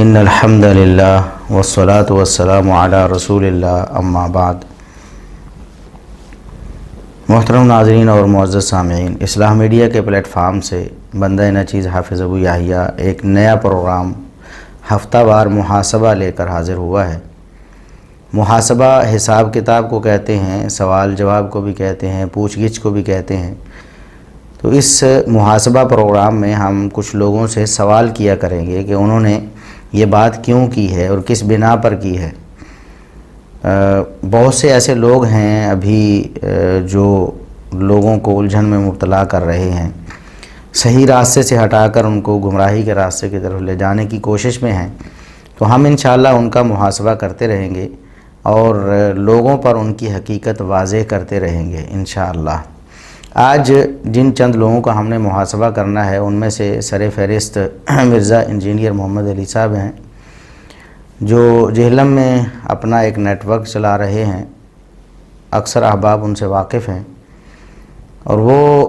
ان الحمد للہ والصلاۃ والسلام علی رسول اللہ اما بعد۔ محترم ناظرین اور معزز سامعین، اصلاح میڈیا کے پلیٹ فارم سے بندہ نچیز حافظ ابو یحییٰ ایک نیا پروگرام ہفتہ وار محاسبہ لے کر حاضر ہوا ہے۔ محاسبہ حساب کتاب کو کہتے ہیں، سوال جواب کو بھی کہتے ہیں، پوچھ گچھ کو بھی کہتے ہیں۔ تو اس محاسبہ پروگرام میں ہم کچھ لوگوں سے سوال کیا کریں گے کہ انہوں نے یہ بات کیوں کی ہے اور کس بنا پر کی ہے۔ بہت سے ایسے لوگ ہیں ابھی جو لوگوں کو الجھن میں مبتلا کر رہے ہیں، صحیح راستے سے ہٹا کر ان کو گمراہی کے راستے کی طرف لے جانے کی کوشش میں ہیں۔ تو ہم انشاءاللہ ان کا محاسبہ کرتے رہیں گے اور لوگوں پر ان کی حقیقت واضح کرتے رہیں گے انشاءاللہ۔ آج جن چند لوگوں کا ہم نے محاسبہ کرنا ہے ان میں سے سر فہرست مرزا انجینئر محمد علی صاحب ہیں، جو جہلم میں اپنا ایک نیٹ ورک چلا رہے ہیں۔ اکثر احباب ان سے واقف ہیں، اور وہ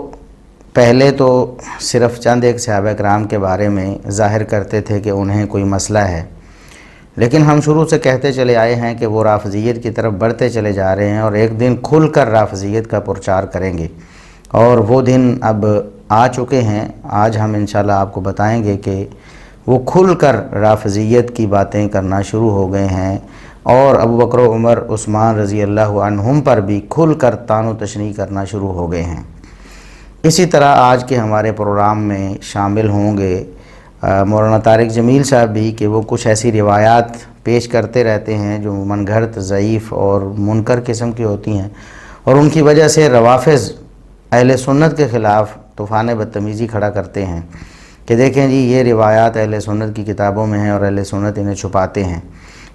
پہلے تو صرف چند ایک صحابہ کرام کے بارے میں ظاہر کرتے تھے کہ انہیں کوئی مسئلہ ہے، لیکن ہم شروع سے کہتے چلے آئے ہیں کہ وہ رافضیت کی طرف بڑھتے چلے جا رہے ہیں اور ایک دن کھل کر رافضیت کا پرچار کریں گے، اور وہ دن اب آ چکے ہیں۔ آج ہم انشاءاللہ آپ کو بتائیں گے کہ وہ کھل کر رافضیت کی باتیں کرنا شروع ہو گئے ہیں، اور ابو بکر و عمر عثمان رضی اللہ عنہم پر بھی کھل کر طعن و تشنیع کرنا شروع ہو گئے ہیں۔ اسی طرح آج کے ہمارے پروگرام میں شامل ہوں گے مولانا طارق جمیل صاحب بھی، کہ وہ کچھ ایسی روایات پیش کرتے رہتے ہیں جو من گھڑت، ضعیف اور منکر قسم کی ہوتی ہیں، اور ان کی وجہ سے روافض اہل سنت کے خلاف طوفان بدتمیزی کھڑا کرتے ہیں کہ دیکھیں جی یہ روایات اہل سنت کی کتابوں میں ہیں اور اہل سنت انہیں چھپاتے ہیں۔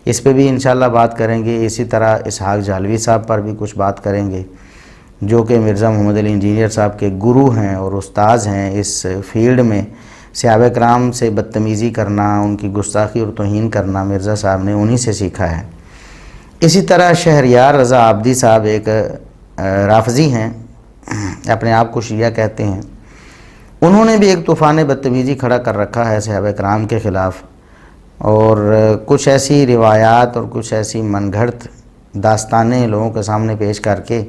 اس پہ بھی انشاءاللہ بات کریں گے۔ اسی طرح اسحاق جہلوی صاحب پر بھی کچھ بات کریں گے، جو کہ مرزا محمد علی انجینئر صاحب کے گرو ہیں اور استاذ ہیں اس فیلڈ میں۔ صحابہ کرام سے بدتمیزی کرنا، ان کی گستاخی اور توہین کرنا مرزا صاحب نے انہی سے سیکھا ہے۔ اسی طرح شہریار رضا عابدی صاحب ایک رافضی ہیں، اپنے آپ کو شیعہ کہتے ہیں۔ انہوں نے بھی ایک طوفان بدتمیزی کھڑا کر رکھا ہے صحابہ کرام کے خلاف، اور کچھ ایسی روایات اور کچھ ایسی من گھڑت داستانیں لوگوں کے سامنے پیش کر کے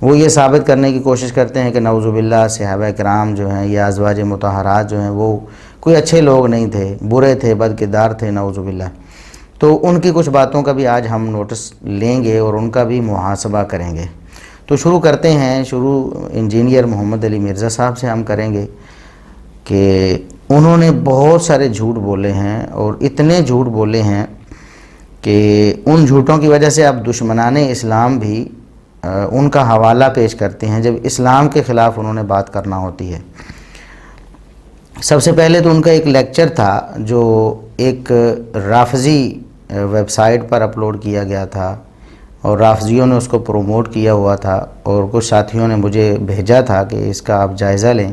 وہ یہ ثابت کرنے کی کوشش کرتے ہیں کہ نعوذ باللہ صحابہ کرام جو ہیں یا ازواج مطہرات جو ہیں وہ کوئی اچھے لوگ نہیں تھے، برے تھے، بد کردار تھے، نعوذ باللہ۔ تو ان کی کچھ باتوں کا بھی آج ہم نوٹس لیں گے اور ان کا بھی محاسبہ کریں گے۔ تو شروع کرتے ہیں۔ شروع انجینئر محمد علی مرزا صاحب سے ہم کریں گے کہ انہوں نے بہت سارے جھوٹ بولے ہیں، اور اتنے جھوٹ بولے ہیں کہ ان جھوٹوں کی وجہ سے اب دشمنان اسلام بھی ان کا حوالہ پیش کرتے ہیں جب اسلام کے خلاف انہوں نے بات کرنا ہوتی ہے۔ سب سے پہلے تو ان کا ایک لیکچر تھا جو ایک رافضی ویب سائٹ پر اپلوڈ کیا گیا تھا، اور رافضیوں نے اس کو پروموٹ کیا ہوا تھا، اور کچھ ساتھیوں نے مجھے بھیجا تھا کہ اس کا آپ جائزہ لیں۔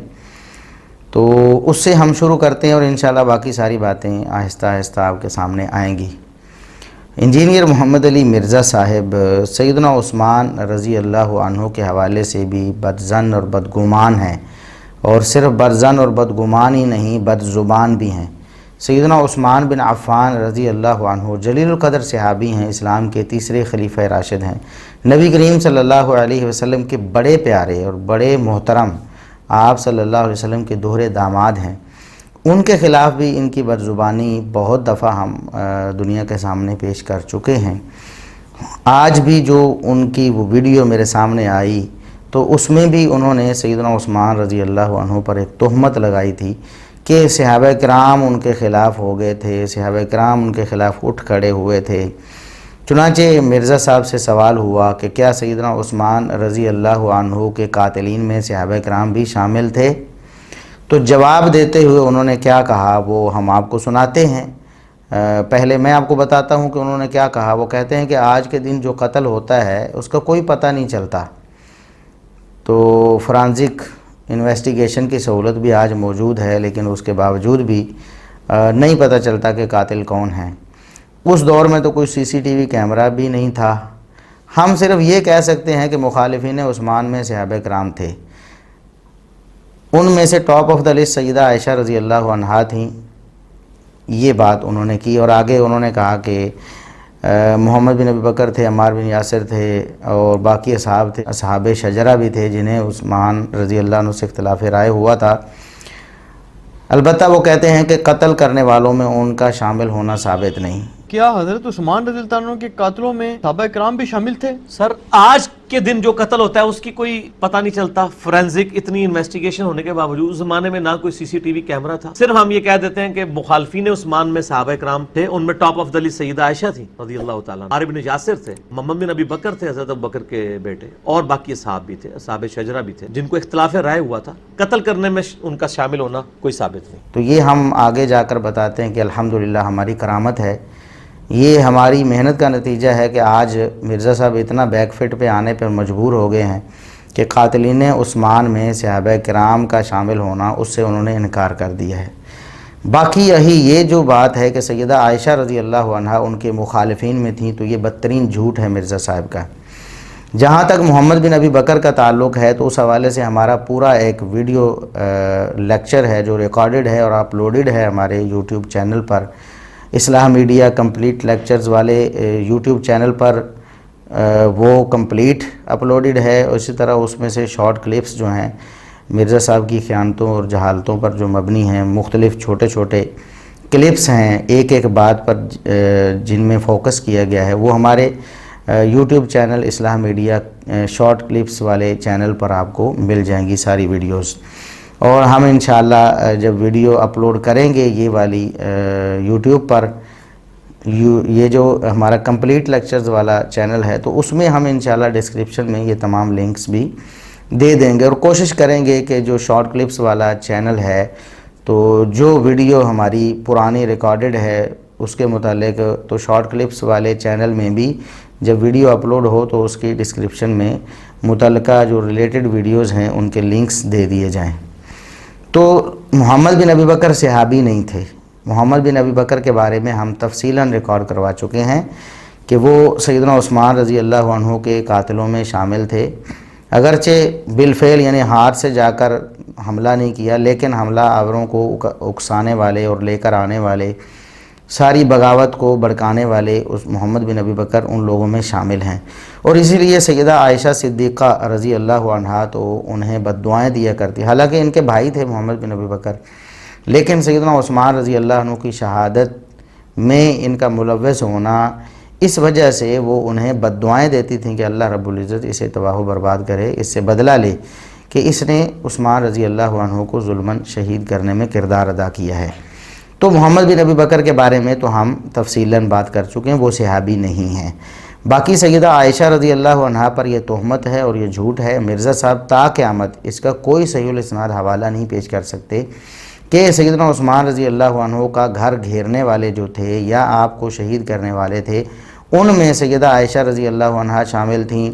تو اس سے ہم شروع کرتے ہیں، اور انشاءاللہ باقی ساری باتیں آہستہ آہستہ آپ کے سامنے آئیں گی۔ انجینئر محمد علی مرزا صاحب سیدنا عثمان رضی اللہ عنہ کے حوالے سے بھی بدظن اور بدگمان ہیں، اور صرف بدظن اور بدگمان ہی نہیں، بد زبان بھی ہیں۔ سیدنا عثمان بن عفان رضی اللہ عنہ جلیل القدر صحابی ہیں، اسلام کے تیسرے خلیفہ راشد ہیں، نبی کریم صلی اللہ علیہ وسلم کے بڑے پیارے اور بڑے محترم، آپ صلی اللہ علیہ وسلم کے دوہرے داماد ہیں۔ ان کے خلاف بھی ان کی بدزبانی بہت دفعہ ہم دنیا کے سامنے پیش کر چکے ہیں۔ آج بھی جو ان کی وہ ویڈیو میرے سامنے آئی تو اس میں بھی انہوں نے سیدنا عثمان رضی اللہ عنہ پر ایک تہمت لگائی تھی کہ صحابہ کرام ان کے خلاف ہو گئے تھے، صحابہ کرام ان کے خلاف اٹھ کھڑے ہوئے تھے۔ چنانچہ مرزا صاحب سے سوال ہوا کہ کیا سیدنا عثمان رضی اللہ عنہ کے قاتلین میں صحابہ کرام بھی شامل تھے؟ تو جواب دیتے ہوئے انہوں نے کیا کہا وہ ہم آپ کو سناتے ہیں۔ پہلے میں آپ کو بتاتا ہوں کہ انہوں نے کیا کہا۔ وہ کہتے ہیں کہ آج کے دن جو قتل ہوتا ہے اس کا کوئی پتہ نہیں چلتا، تو فرانزک انویسٹیگیشن کی سہولت بھی آج موجود ہے، لیکن اس کے باوجود بھی نہیں پتہ چلتا کہ قاتل کون ہیں۔ اس دور میں تو کوئی سی سی ٹی وی کیمرہ بھی نہیں تھا۔ ہم صرف یہ کہہ سکتے ہیں کہ مخالفین عثمان میں صحابہ کرام تھے۔ ان میں سے ٹاپ آف دا لسٹ سیدہ عائشہ رضی اللہ عنہا تھیں، یہ بات انہوں نے کی، اور آگے انہوں نے کہا کہ محمد بن ابی بکر تھے، عمار بن یاسر تھے، اور باقی اصحاب تھے، اصحاب شجرہ بھی تھے جنہیں عثمان رضی اللہ عنہ سے اختلاف رائے ہوا تھا۔ البتہ وہ کہتے ہیں کہ قتل کرنے والوں میں ان کا شامل ہونا ثابت نہیں۔ کیا حضرت عثمان رضی اللہ عنہ کے قاتلوں میں صحابہ کرام بھی شامل تھے؟ سر آج کے دن جو قتل ہوتا ہے اس کی کوئی پتہ نہیں چلتا، فورینزک اتنی انویسٹیگیشن ہونے کے باوجود، اس زمانے میں نہ کوئی سی سی ٹی وی کیمرہ تھا، صرف ہم یہ کہہ دیتے ہیں کہ مخالفین عثمان میں صحابہ کرام تھے، ان میں ٹاپ آف دا لسٹ سیدہ عائشہ تھی رضی اللہ تعالیٰ عنہ، عمار بن یاسر تھے، محمد بن ابی بکر تھے حضرت ابو بکر کے بیٹے، اور باقی اصحاب بھی تھے، اصحاب شجرہ بھی تھے جن کو اختلاف رائے ہوا تھا، قتل کرنے میں ان کا شامل ہونا کوئی ثابت نہیں۔ تو یہ ہم آگے جا کر بتاتے ہیں کہ الحمدللہ ہماری کرامت ہے، یہ ہماری محنت کا نتیجہ ہے کہ آج مرزا صاحب اتنا بیک فٹ پہ آنے پر مجبور ہو گئے ہیں کہ قاتلین عثمان میں صحابہ کرام کا شامل ہونا اس سے انہوں نے انکار کر دیا ہے۔ باقی یہ جو بات ہے کہ سیدہ عائشہ رضی اللہ عنہا ان کے مخالفین میں تھیں، تو یہ بدترین جھوٹ ہے مرزا صاحب کا۔ جہاں تک محمد بن ابی بکر کا تعلق ہے تو اس حوالے سے ہمارا پورا ایک ویڈیو لیکچر ہے جو ریکارڈڈ ہے اور اپلوڈڈ ہے ہمارے یوٹیوب چینل پر، اصلاح میڈیا کمپلیٹ لیکچرز والے یوٹیوب چینل پر وہ کمپلیٹ اپلوڈڈ ہے، اسی طرح اس میں سے شارٹ کلپس جو ہیں مرزا صاحب کی خیانتوں اور جہالتوں پر جو مبنی ہیں، مختلف چھوٹے چھوٹے کلپس ہیں ایک ایک بات پر جن میں فوکس کیا گیا ہے، وہ ہمارے یوٹیوب چینل اصلاح میڈیا شارٹ کلپس والے چینل پر آپ کو مل جائیں گی ساری ویڈیوز۔ اور ہم انشاءاللہ جب ویڈیو اپلوڈ کریں گے یہ والی یوٹیوب پر، یہ جو ہمارا کمپلیٹ لیکچرز والا چینل ہے، تو اس میں ہم انشاءاللہ ڈسکرپشن میں یہ تمام لنکس بھی دے دیں گے، اور کوشش کریں گے کہ جو شارٹ کلپس والا چینل ہے تو جو ویڈیو ہماری پرانی ریکارڈڈ ہے اس کے متعلق، تو شارٹ کلپس والے چینل میں بھی جب ویڈیو اپلوڈ ہو تو اس کی ڈسکرپشن میں متعلقہ جو ریلیٹڈ ویڈیوز ہیں ان کے لنکس دے دیے جائیں۔ تو محمد بن ابی بکر صحابی نہیں تھے۔ محمد بن ابی بکر کے بارے میں ہم تفصیلاً ریکارڈ کروا چکے ہیں کہ وہ سیدنا عثمان رضی اللہ عنہ کے قاتلوں میں شامل تھے، اگرچہ بالفعل یعنی ہاتھ سے جا کر حملہ نہیں کیا، لیکن حملہ آوروں کو اکسانے والے اور لے کر آنے والے، ساری بغاوت کو بھڑکانے والے اس محمد بن ابی بکر ان لوگوں میں شامل ہیں، اور اسی لیے سیدہ عائشہ صدیقہ رضی اللہ عنہا تو انہیں بد دعائیں دیا کرتی، حالانکہ ان کے بھائی تھے محمد بن ابی بکر، لیکن سیدنا عثمان رضی اللہ عنہ کی شہادت میں ان کا ملوث ہونا، اس وجہ سے وہ انہیں بد دعائیں دیتی تھیں کہ اللہ رب العزت اسے تباہ و برباد کرے، اس سے بدلہ لے کہ اس نے عثمان رضی اللہ عنہ کو ظلماً شہید کرنے میں کردار ادا کیا ہے۔ تو محمد بن ابی بکر کے بارے میں تو ہم تفصیلاً بات کر چکے ہیں، وہ صحابی نہیں ہیں۔ باقی سیدہ عائشہ رضی اللہ عنہا پر یہ تہمت ہے اور یہ جھوٹ ہے، مرزا صاحب تا قیامت اس کا کوئی صحیح الاسناد حوالہ نہیں پیش کر سکتے کہ سیدنا عثمان رضی اللہ عنہ کا گھر گھیرنے والے جو تھے یا آپ کو شہید کرنے والے تھے ان میں سیدہ عائشہ رضی اللہ عنہا شامل تھیں،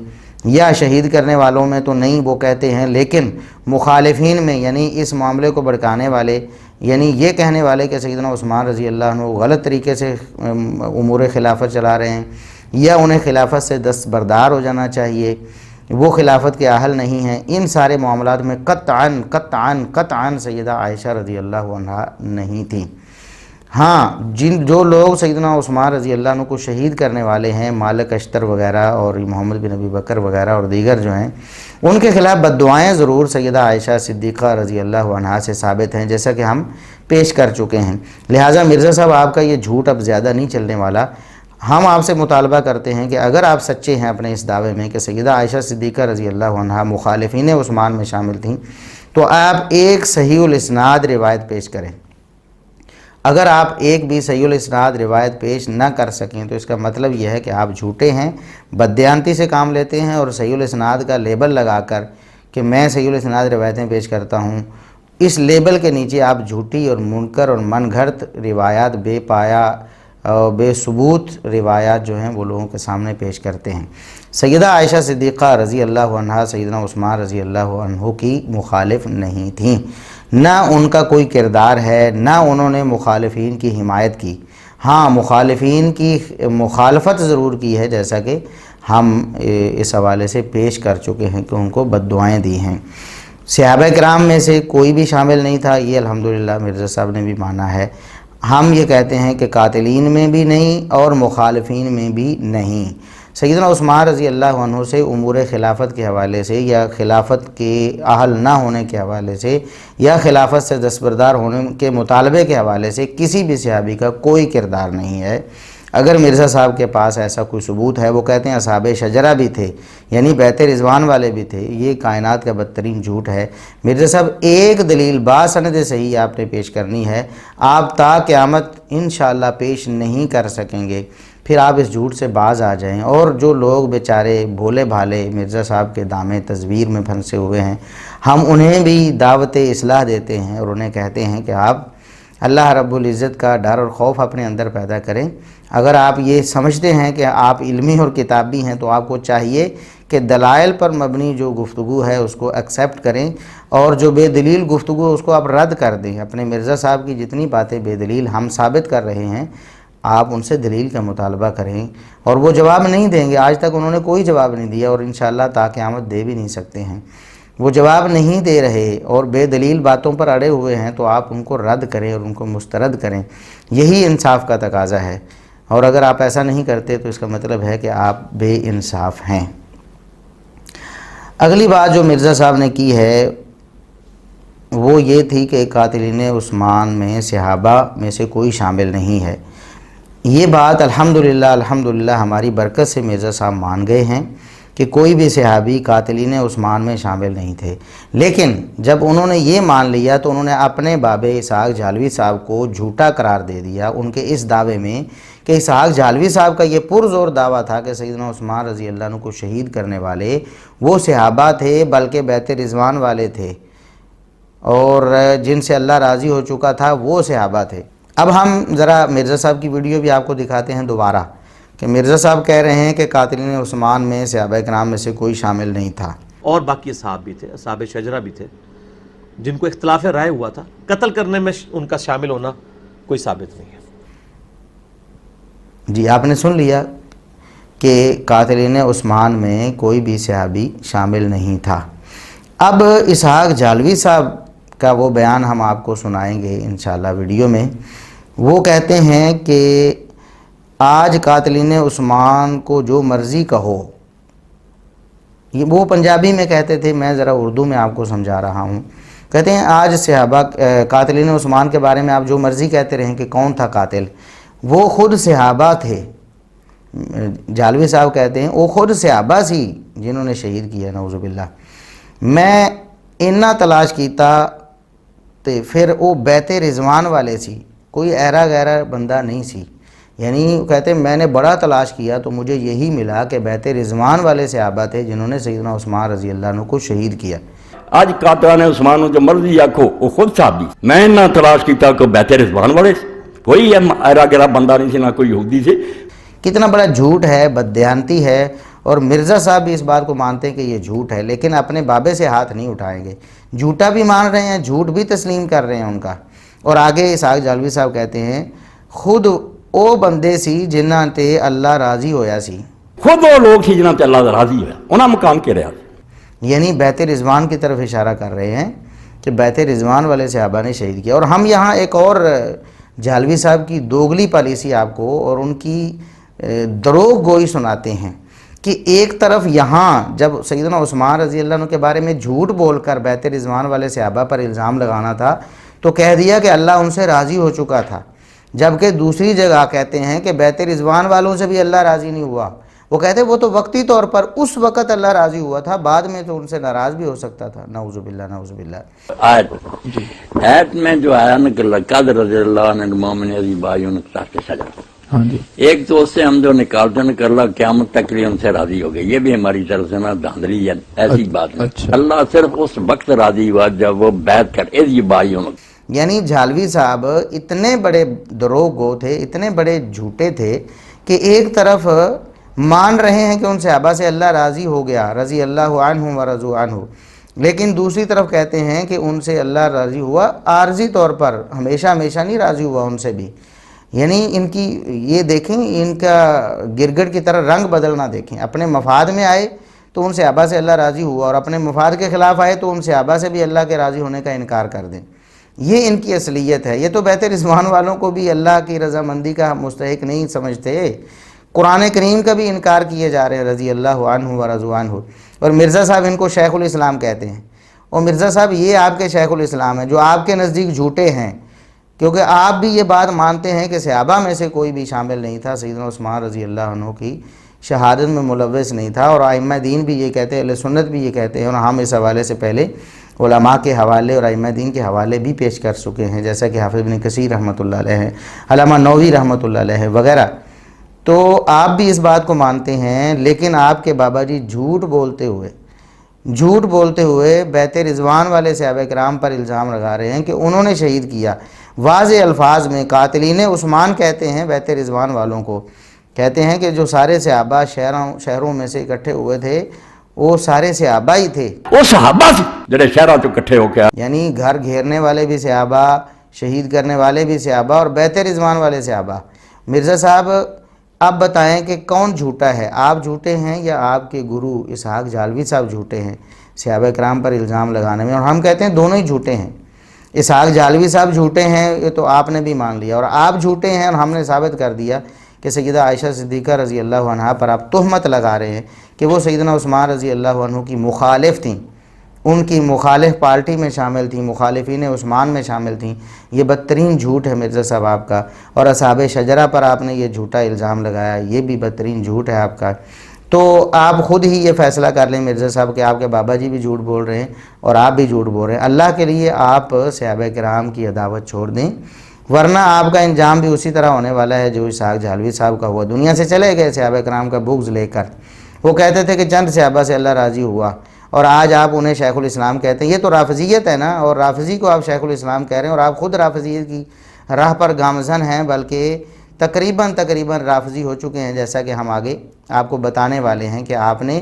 یا شہید کرنے والوں میں تو نہیں وہ کہتے ہیں، لیکن مخالفین میں یعنی اس معاملے کو بھڑکانے والے، یعنی یہ کہنے والے کہ سیدنا عثمان رضی اللہ عنہ غلط طریقے سے امور خلافت چلا رہے ہیں یا انہیں خلافت سے دستبردار ہو جانا چاہیے، وہ خلافت کے اہل نہیں ہیں، ان سارے معاملات میں قطعاً سیدہ عائشہ رضی اللہ عنہا نہیں تھیں۔ ہاں، جو لوگ سیدنا عثمان رضی اللہ عنہ کو شہید کرنے والے ہیں، مالک اشتر وغیرہ اور محمد بن ابی بکر وغیرہ اور دیگر جو ہیں، ان کے خلاف بد دعائیں ضرور سیدہ عائشہ صدیقہ رضی اللہ عنہا سے ثابت ہیں، جیسا کہ ہم پیش کر چکے ہیں۔ لہٰذا مرزا صاحب آپ کا یہ جھوٹ اب زیادہ نہیں چلنے والا۔ ہم آپ سے مطالبہ کرتے ہیں کہ اگر آپ سچے ہیں اپنے اس دعوے میں کہ سیدہ عائشہ صدیقہ رضی اللہ عنہا مخالفین عثمان میں شامل تھیں، تو آپ ایک صحیح الاسناد روایت پیش کریں۔ اگر آپ ایک بھی صحیح الاسناد روایت پیش نہ کر سکیں تو اس کا مطلب یہ ہے کہ آپ جھوٹے ہیں، بددیانتی سے کام لیتے ہیں، اور صحیح الاسناد کا لیبل لگا کر کہ میں صحیح الاسناد روایتیں پیش کرتا ہوں، اس لیبل کے نیچے آپ جھوٹی اور منکر اور من گھڑت روایات، بے پایا اور بے ثبوت روایات جو ہیں وہ لوگوں کے سامنے پیش کرتے ہیں۔ سیدہ عائشہ صدیقہ رضی اللہ عنہا سیدنا عثمان رضی اللہ عنہ کی مخالف نہیں تھیں، نہ ان کا کوئی کردار ہے، نہ انہوں نے مخالفین کی حمایت کی۔ ہاں، مخالفین کی مخالفت ضرور کی ہے، جیسا کہ ہم اس حوالے سے پیش کر چکے ہیں کہ ان کو بد دعائیں دی ہیں۔ صحابہ کرام میں سے کوئی بھی شامل نہیں تھا، یہ الحمدللہ مرزا صاحب نے بھی مانا ہے۔ ہم یہ کہتے ہیں کہ قاتلین میں بھی نہیں اور مخالفین میں بھی نہیں۔ سیدنا عثمان رضی اللہ عنہ سے امور خلافت کے حوالے سے یا خلافت کے اہل نہ ہونے کے حوالے سے یا خلافت سے دستبردار ہونے کے مطالبے کے حوالے سے کسی بھی صحابی کا کوئی کردار نہیں ہے۔ اگر مرزا صاحب کے پاس ایسا کوئی ثبوت ہے، وہ کہتے ہیں اصحاب شجرہ بھی تھے، یعنی بیت رضوان والے بھی تھے، یہ کائنات کا بدترین جھوٹ ہے۔ مرزا صاحب ایک دلیل باسند صحیح آپ نے پیش کرنی ہے، آپ تا قیامت انشاءاللہ پیش نہیں کر سکیں گے، پھر آپ اس جھوٹ سے باز آ جائیں۔ اور جو لوگ بیچارے بھولے بھالے مرزا صاحب کے دامے تزویر میں پھنسے ہوئے ہیں، ہم انہیں بھی دعوت اصلاح دیتے ہیں اور انہیں کہتے ہیں کہ آپ اللہ رب العزت کا ڈر اور خوف اپنے اندر پیدا کریں۔ اگر آپ یہ سمجھتے ہیں کہ آپ علمی اور کتابی ہیں تو آپ کو چاہیے کہ دلائل پر مبنی جو گفتگو ہے اس کو ایکسیپٹ کریں، اور جو بے دلیل گفتگو ہے اس کو آپ رد کر دیں۔ اپنے مرزا صاحب کی جتنی باتیں بے دلیل ہم ثابت کر رہے ہیں، آپ ان سے دلیل کا مطالبہ کریں، اور وہ جواب نہیں دیں گے۔ آج تک انہوں نے کوئی جواب نہیں دیا اور انشاءاللہ تا قیامت دے بھی نہیں سکتے ہیں۔ وہ جواب نہیں دے رہے اور بے دلیل باتوں پر اڑے ہوئے ہیں تو آپ ان کو رد کریں اور ان کو مسترد کریں، یہی انصاف کا تقاضا ہے۔ اور اگر آپ ایسا نہیں کرتے تو اس کا مطلب ہے کہ آپ بے انصاف ہیں۔ اگلی بات جو مرزا صاحب نے کی ہے وہ یہ تھی کہ قاتلین عثمان میں صحابہ میں سے کوئی شامل نہیں ہے۔ یہ بات الحمدللہ ہماری برکت سے مرزا صاحب مان گئے ہیں کہ کوئی بھی صحابی قاتلین عثمان میں شامل نہیں تھے، لیکن جب انہوں نے یہ مان لیا تو انہوں نے اپنے باب اسحاق جھالوی صاحب کو جھوٹا قرار دے دیا ان کے اس دعوے میں کہ اسحاق جھالوی صاحب کا یہ پرزور دعویٰ تھا کہ سیدنا عثمان رضی اللہ عنہ کو شہید کرنے والے وہ صحابہ تھے، بلکہ بیت رضوان والے تھے، اور جن سے اللہ راضی ہو چکا تھا وہ صحابہ تھے۔ اب ہم ذرا مرزا صاحب کی ویڈیو بھی آپ کو دکھاتے ہیں دوبارہ، کہ مرزا صاحب کہہ رہے ہیں کہ قاتلین عثمان میں صحابہ کرام میں سے کوئی شامل نہیں تھا، اور باقی اصحاب بھی تھے، اصحاب شجرہ بھی تھے، جن کو اختلاف رائے ہوا تھا، قتل کرنے میں ان کا شامل ہونا کوئی ثابت نہیں ہے۔ جی آپ نے سن لیا کہ قاتلین عثمان میں کوئی بھی صحابی شامل نہیں تھا۔ اب اسحاق جھالوی صاحب کا وہ بیان ہم آپ کو سنائیں گے انشاءاللہ ویڈیو میں۔ وہ کہتے ہیں کہ آج قاتلین عثمان کو جو مرضی کہو، یہ وہ پنجابی میں کہتے تھے، میں ذرا اردو میں آپ کو سمجھا رہا ہوں۔ کہتے ہیں آج صحابہ قاتلین عثمان کے بارے میں آپ جو مرضی کہتے رہیں کہ کون تھا قاتل، وہ خود صحابہ تھے۔ جھالوی صاحب کہتے ہیں وہ خود صحابہ سی جنہوں نے شہید کیا، نعوذ باللہ۔ میں انہا تلاش کیتا تے پھر وہ بیت رضوان والے سی، کوئی ایرا غیرہ بندہ نہیں سی۔ یعنی کہتے ہیں میں نے بڑا تلاش کیا تو مجھے یہی ملا کہ بیت رضوان والے صحابہ تھے جنہوں نے سیدنا عثمان رضی اللہ عنہ کو شہید کیا۔ آج قاتلان عثمان جو مرضی آکھو وہ خود صحابی، میں نہ تلاش کیتا کہ بیت رضوان والے کوئی ایرا گیرا بندہ نہیں سی، نہ کوئی یہودی سے۔ کتنا بڑا جھوٹ ہے، بددیانتی ہے، اور مرزا صاحب بھی اس بات کو مانتے ہیں کہ یہ جھوٹ ہے، لیکن اپنے بابے سے ہاتھ نہیں اٹھائیں گے۔ جھوٹا بھی مان رہے ہیں، جھوٹ بھی تسلیم کر رہے ہیں ان کا۔ اور آگے اسحاق جھالوی صاحب کہتے ہیں خود او بندے سی جنہاں تے اللہ راضی ہویا سی، خود وہ لوگ سی جنہاں تے اللہ راضی ہوا، انہاں مقام کے رہا۔ یعنی بیت رضوان کی طرف اشارہ کر رہے ہیں کہ بیت رضوان والے صحابہ نے شہید کیا۔ اور ہم یہاں ایک اور جھالوی صاحب کی دوگلی پالیسی آپ کو اور ان کی دروغ گوئی سناتے ہیں کہ ایک طرف یہاں جب سیدنا عثمان رضی اللہ عنہ کے بارے میں جھوٹ بول کر بیت رضوان والے صحابہ پر الزام لگانا تھا تو کہہ دیا کہ اللہ ان سے راضی ہو چکا تھا، جبکہ دوسری جگہ کہتے ہیں کہ بیت رضوان والوں سے بھی اللہ راضی نہیں ہوا۔ وہ کہتے ہیں وہ تو وقتی طور پر اس وقت اللہ راضی ہوا تھا، بعد میں تو ان سے ناراض بھی ہو سکتا تھا۔ نعوذ باللہ نعوذ باللہ۔ آیت میں جو آیا نا کہ لقد رضی اللہ عنہ المومن عزیز بھائیوں تحت شجرہ، ایک تو اس سے ہم جو نکالتے ہیں کہ اللہ قیامت تک لیے ان سے راضی ہو گئے، یہ بھی ہماری طرف سے نا دھاندلی ہے، ایسی بات نہیں۔ اللہ صرف اس وقت راضی ہوا جب وہ بیعت کر عزیز بھائیوں۔ یعنی جھالوی صاحب اتنے بڑے دروغ گو تھے، اتنے بڑے جھوٹے تھے کہ ایک طرف مان رہے ہیں کہ ان صحابہ سے اللہ راضی ہو گیا، رضی اللہ عنہم ورضوا عنہ، لیکن دوسری طرف کہتے ہیں کہ ان سے اللہ راضی ہوا عارضی طور پر، ہمیشہ ہمیشہ نہیں راضی ہوا ان سے بھی۔ یعنی ان کی یہ دیکھیں، ان کا گرگٹ کی طرح رنگ بدلنا دیکھیں، اپنے مفاد میں آئے تو ان صحابہ سے اللہ راضی ہوا، اور اپنے مفاد کے خلاف آئے تو ان صحابہ سے بھی اللہ کے راضی ہونے کا انکار کر دیں۔ یہ ان کی اصلیت ہے۔ یہ تو بیت رضوان والوں کو بھی اللہ کی رضامندی کا مستحق نہیں سمجھتے، قرآن کریم کا بھی انکار کیے جا رہے ہیں رضی اللہ عنہ و رضوا عنہ، اور مرزا صاحب ان کو شیخ الاسلام کہتے ہیں۔ اور مرزا صاحب یہ آپ کے شیخ الاسلام ہیں جو آپ کے نزدیک جھوٹے ہیں، کیونکہ آپ بھی یہ بات مانتے ہیں کہ صحابہ میں سے کوئی بھی شامل نہیں تھا سیدنا عثمان رضی اللہ عنہ کی شہادت میں ملوث نہیں تھا، اور ائمہ دین بھی یہ کہتے ہیں، اہل سنت بھی یہ کہتے ہیں، اور ہم اس حوالے سے پہلے علماء کے حوالے اور ائمہ دین کے حوالے بھی پیش کر چکے ہیں، جیسا کہ حافظ ابن کثیر رحمۃ اللہ علیہ ہے، علامہ نووی رحمۃ اللہ علیہ وغیرہ۔ تو آپ بھی اس بات کو مانتے ہیں، لیکن آپ کے بابا جی جھوٹ بولتے ہوئے بیت رضوان والے صحابہ کرام پر الزام لگا رہے ہیں کہ انہوں نے شہید کیا۔ واضح الفاظ میں قاتلین عثمان کہتے ہیں بیت رضوان والوں کو، کہتے ہیں کہ جو سارے صحابہ شہروں میں سے اکٹھے ہوئے تھے وہ سارے صحابہ ہی تھے، وہ صحابہ سے جڑے شہروں تو اکٹھے ہو کے یعنی گھر گھیرنے والے بھی صحابہ، شہید کرنے والے بھی صحابہ، اور بیت رضوان والے صحابہ۔ مرزا صاحب آپ بتائیں کہ کون جھوٹا ہے، آپ جھوٹے ہیں یا آپ کے گرو اسحاق جھالوی صاحب جھوٹے ہیں صحابہ کرام پر الزام لگانے میں؟ اور ہم کہتے ہیں دونوں ہی جھوٹے ہیں، اسحاق جھالوی صاحب جھوٹے ہیں، یہ تو آپ نے بھی مان لیا، اور آپ جھوٹے ہیں، اور ہم نے ثابت کر دیا کہ سیدہ عائشہ صدیقہ رضی اللہ عنہا پر آپ تہمت لگا رہے ہیں کہ وہ سیدنا عثمان رضی اللہ عنہ کی مخالف تھیں، ان کی مخالف پارٹی میں شامل تھیں، مخالفین عثمان میں شامل تھیں۔ یہ بدترین جھوٹ ہے مرزا صاحب آپ کا، اور اصحاب شجرہ پر آپ نے یہ جھوٹا الزام لگایا، یہ بھی بدترین جھوٹ ہے آپ کا۔ تو آپ خود ہی یہ فیصلہ کر لیں مرزا صاحب کہ آپ کے بابا جی بھی جھوٹ بول رہے ہیں اور آپ بھی جھوٹ بول رہے ہیں۔ اللہ کے لیے آپ صحابہ کرام کی عداوت چھوڑ دیں، ورنہ آپ کا انجام بھی اسی طرح ہونے والا ہے جو اسحاق جھالوی صاحب کا ہوا۔ دنیا سے چلے گئے صحابہ کرام کا بغض لے کر، وہ کہتے تھے کہ چند صحابہ سے اللہ راضی ہوا، اور آج آپ انہیں شیخ الاسلام کہتے ہیں۔ یہ تو رافضیت ہے نا، اور رافضی کو آپ شیخ الاسلام کہہ رہے ہیں، اور آپ خود رافضیت کی راہ پر گامزن ہیں، بلکہ تقریباً رافضی ہو چکے ہیں، جیسا کہ ہم آگے آپ کو بتانے والے ہیں کہ آپ نے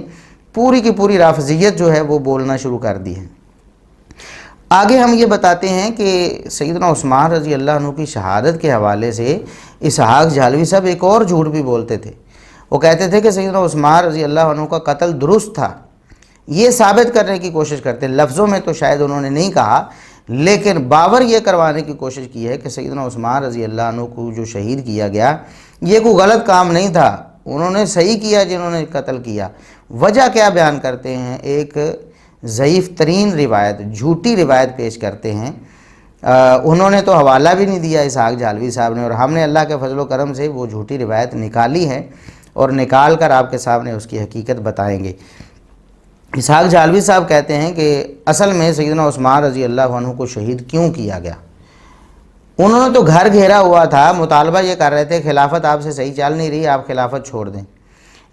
پوری کی پوری رافضیت جو ہے وہ بولنا شروع کر دی ہے۔ آگے ہم یہ بتاتے ہیں کہ سیدنا عثمان رضی اللہ عنہ کی شہادت کے حوالے سے اسحاق جھالوی صاحب ایک اور جھوٹ بھی بولتے تھے۔ وہ کہتے تھے کہ سیدنا عثمان رضی اللہ عنہ کا قتل درست تھا، یہ ثابت کرنے کی کوشش کرتے ہیں۔ لفظوں میں تو شاید انہوں نے نہیں کہا، لیکن باور یہ کروانے کی کوشش کی ہے کہ سیدنا عثمان رضی اللہ عنہ کو جو شہید کیا گیا یہ کوئی غلط کام نہیں تھا، انہوں نے صحیح کیا جنہوں نے قتل کیا۔ وجہ کیا بیان کرتے ہیں؟ ایک ضعیف ترین روایت، جھوٹی روایت پیش کرتے ہیں۔ انہوں نے تو حوالہ بھی نہیں دیا اسحاق جھالوی صاحب نے، اور ہم نے اللہ کے فضل و کرم سے وہ جھوٹی روایت نکالی ہے، اور نکال کر آپ کے سامنے اس کی حقیقت بتائیں گے۔ اسحاق جھالوی صاحب کہتے ہیں کہ اصل میں سیدنا عثمان رضی اللہ عنہ کو شہید کیوں کیا گیا؟ انہوں نے تو گھر گھیرا ہوا تھا، مطالبہ یہ کر رہے تھے خلافت آپ سے صحیح چل نہیں رہی، آپ خلافت چھوڑ دیں،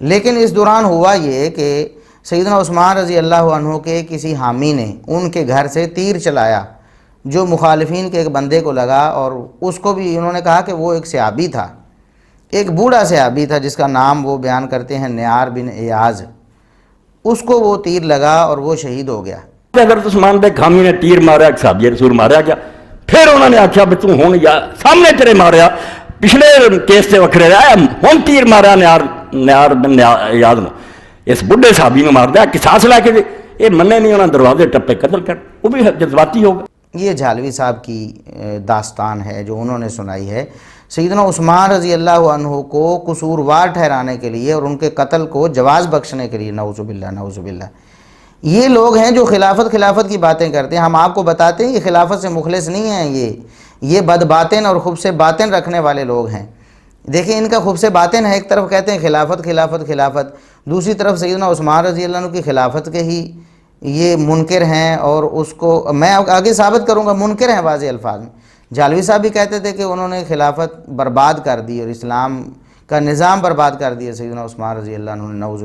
لیکن اس دوران ہوا یہ کہ سیدنا عثمان رضی اللہ عنہ کے کسی حامی نے ان کے گھر سے تیر چلایا جو مخالفین کے ایک بندے کو لگا، اور اس کو بھی انہوں نے کہا کہ وہ ایک صحابی تھا، ایک بوڑھا صحابی تھا جس کا نام وہ بیان کرتے ہیں نیار بن ایاز، اس کو وہ تیر لگا اور وہ شہید ہو گیا۔ حضرت عثمان دے خامی نے تیر ماریا، ایک صحابی رسول ماریا گیا، پھر انہوں نے آخیا بھی تو ہوں یا سامنے تیرے ماریا، پچھلے کیس سے وکھرے رہا، ہوں تیر ماریا نیار بن ایاز نو، اس بڑھے صحابی نے مار دیا، قصاص لا کے یہ منے نہیں، انہوں نے دروازے ٹپے قتل کر، وہ بھی جذباتی ہوگا۔ یہ جھالوی صاحب کی داستان ہے جو انہوں نے سنائی ہے۔ سیدنا عثمان رضی اللہ عنہ کو قصوروار ٹھہرانے کے لیے اور ان کے قتل کو جواز بخشنے کے لیے، نعوذ باللہ یہ لوگ ہیں جو خلافت کی باتیں کرتے ہیں۔ ہم آپ کو بتاتے ہیں یہ خلافت سے مخلص نہیں ہیں، یہ بد باطن اور خبث باطن رکھنے والے لوگ ہیں۔ دیکھیں ان کا خبث باطن ہے، ایک طرف کہتے ہیں خلافت، دوسری طرف سیدنا عثمان رضی اللہ عنہ کی خلافت کے ہی یہ منکر ہیں، اور اس کو میں آگے ثابت کروں گا، منکر ہیں واضح الفاظ میں۔ جھالوی صاحب بھی کہتے تھے کہ انہوں نے خلافت برباد کر دی اور اسلام کا نظام برباد کر دیا سیدنا عثمان رضی اللہ عنہ نے، نعوذ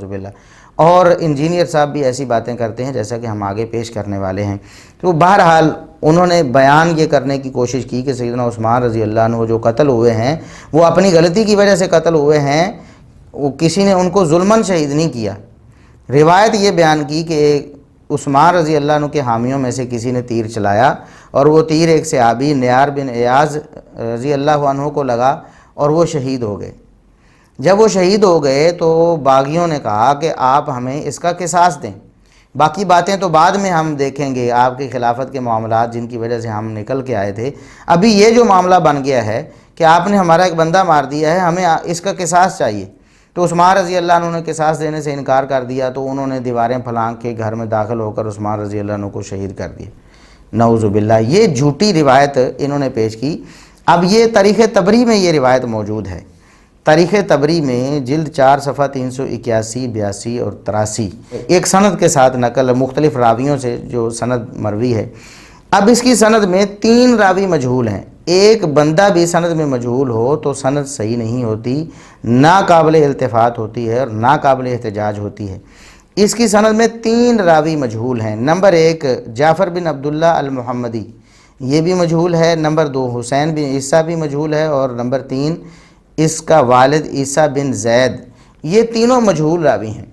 باللہ۔ اور انجینئر صاحب بھی ایسی باتیں کرتے ہیں جیسا کہ ہم آگے پیش کرنے والے ہیں۔ تو بہرحال انہوں نے بیان یہ کرنے کی کوشش کی کہ سیدنا عثمان رضی اللہ عنہ جو قتل ہوئے ہیں وہ اپنی غلطی کی وجہ سے قتل ہوئے ہیں، وہ کسی نے ان کو ظلماً شہید نہیں کیا۔ روایت یہ بیان کی کہ عثمان رضی اللہ عنہ کے حامیوں میں سے کسی نے تیر چلایا، اور وہ تیر ایک صحابی نیار بن ایاز رضی اللہ عنہ کو لگا اور وہ شہید ہو گئے۔ جب وہ شہید ہو گئے تو باغیوں نے کہا کہ آپ ہمیں اس کا قصاص دیں، باقی باتیں تو بعد میں ہم دیکھیں گے، آپ کی خلافت کے معاملات جن کی وجہ سے ہم نکل کے آئے تھے. ابھی یہ جو معاملہ بن گیا ہے کہ آپ نے ہمارا ایک بندہ مار دیا ہے، ہمیں اس کا قصاص چاہیے، تو عثمان رضی اللہ عنہ نے قصاص دینے سے انکار کر دیا، تو انہوں نے دیواریں پھلانگ کے گھر میں داخل ہو کر عثمان رضی اللہ عنہ کو شہید کر دیا. نعوذ باللہ، یہ جھوٹی روایت انہوں نے پیش کی. اب یہ تاریخ طبری میں یہ روایت موجود ہے. تاریخ طبری میں جلد 4 صفحہ 381، 82 اور 83 ایک سند کے ساتھ نقل مختلف راویوں سے جو سند مروی ہے. اب اس کی سند میں 3 راوی مجہول ہیں. ایک بندہ بھی سند میں مجہول ہو تو سند صحیح نہیں ہوتی، ناقابل التفات ہوتی ہے اور ناقابل احتجاج ہوتی ہے. اس کی سند میں 3 راوی مجہول ہیں. نمبر 1 جعفر بن عبداللہ المحمدی، یہ بھی مجہول ہے. نمبر 2 حسین بن عیسیٰ بھی مجہول ہے. اور نمبر 3 اس کا والد عیسیٰ بن زید. یہ تینوں مجہول راوی ہیں.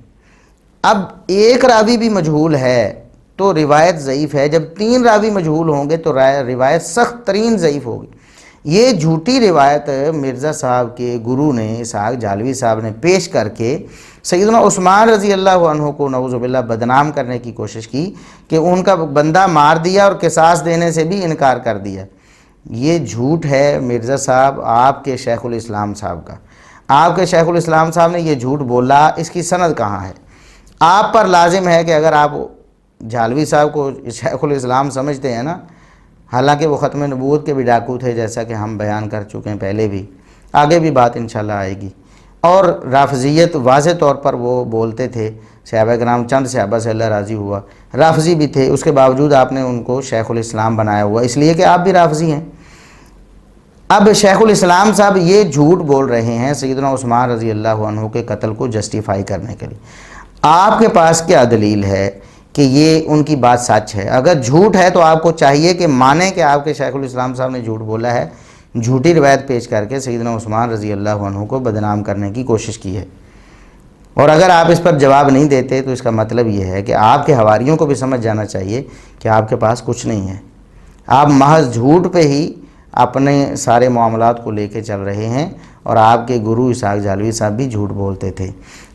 اب ایک راوی بھی مجہول ہے تو روایت ضعیف ہے. جب 3 راوی مجہول ہوں گے تو روایت سخت ترین ضعیف ہوگی. یہ جھوٹی روایت مرزا صاحب کے گرو نے اسحاق جھالوی صاحب نے پیش کر کے سیدنا عثمان رضی اللہ عنہ کو نعوذ باللہ بدنام کرنے کی کوشش کی کہ ان کا بندہ مار دیا اور قصاص دینے سے بھی انکار کر دیا. یہ جھوٹ ہے مرزا صاحب آپ کے شیخ الاسلام صاحب کا. آپ کے شیخ الاسلام صاحب نے یہ جھوٹ بولا، اس کی سند کہاں ہے؟ آپ پر لازم ہے کہ اگر آپ جھالوی صاحب کو شیخ الاسلام سمجھتے ہیں نا، حالانکہ وہ ختم نبوت کے بھی ڈاکو تھے جیسا کہ ہم بیان کر چکے ہیں پہلے بھی، آگے بھی بات انشاءاللہ آئے گی. اور رافضیت واضح طور پر وہ بولتے تھے. صحابہ کرام چند صحابہ سے اللہ راضی ہوا رافضی بھی تھے، اس کے باوجود آپ نے ان کو شیخ الاسلام بنایا ہوا اس لیے کہ آپ بھی رافضی ہیں. اب شیخ الاسلام صاحب یہ جھوٹ بول رہے ہیں سیدنا عثمان رضی اللہ عنہ کے قتل کو جسٹیفائی کرنے کے لیے. آپ کے پاس کیا دلیل ہے کہ یہ ان کی بات سچ ہے؟ اگر جھوٹ ہے تو آپ کو چاہیے کہ مانیں کہ آپ کے شیخ الاسلام صاحب نے جھوٹ بولا ہے، جھوٹی روایت پیش کر کے سیدنا عثمان رضی اللہ عنہ کو بدنام کرنے کی کوشش کی ہے. اور اگر آپ اس پر جواب نہیں دیتے تو اس کا مطلب یہ ہے کہ آپ کے حواریوں کو بھی سمجھ جانا چاہیے کہ آپ کے پاس کچھ نہیں ہے. آپ محض جھوٹ پہ ہی اپنے سارے معاملات کو لے کے چل رہے ہیں. اور آپ کے گرو اسحاق جھالوی صاحب بھی جھوٹ بولتے تھے.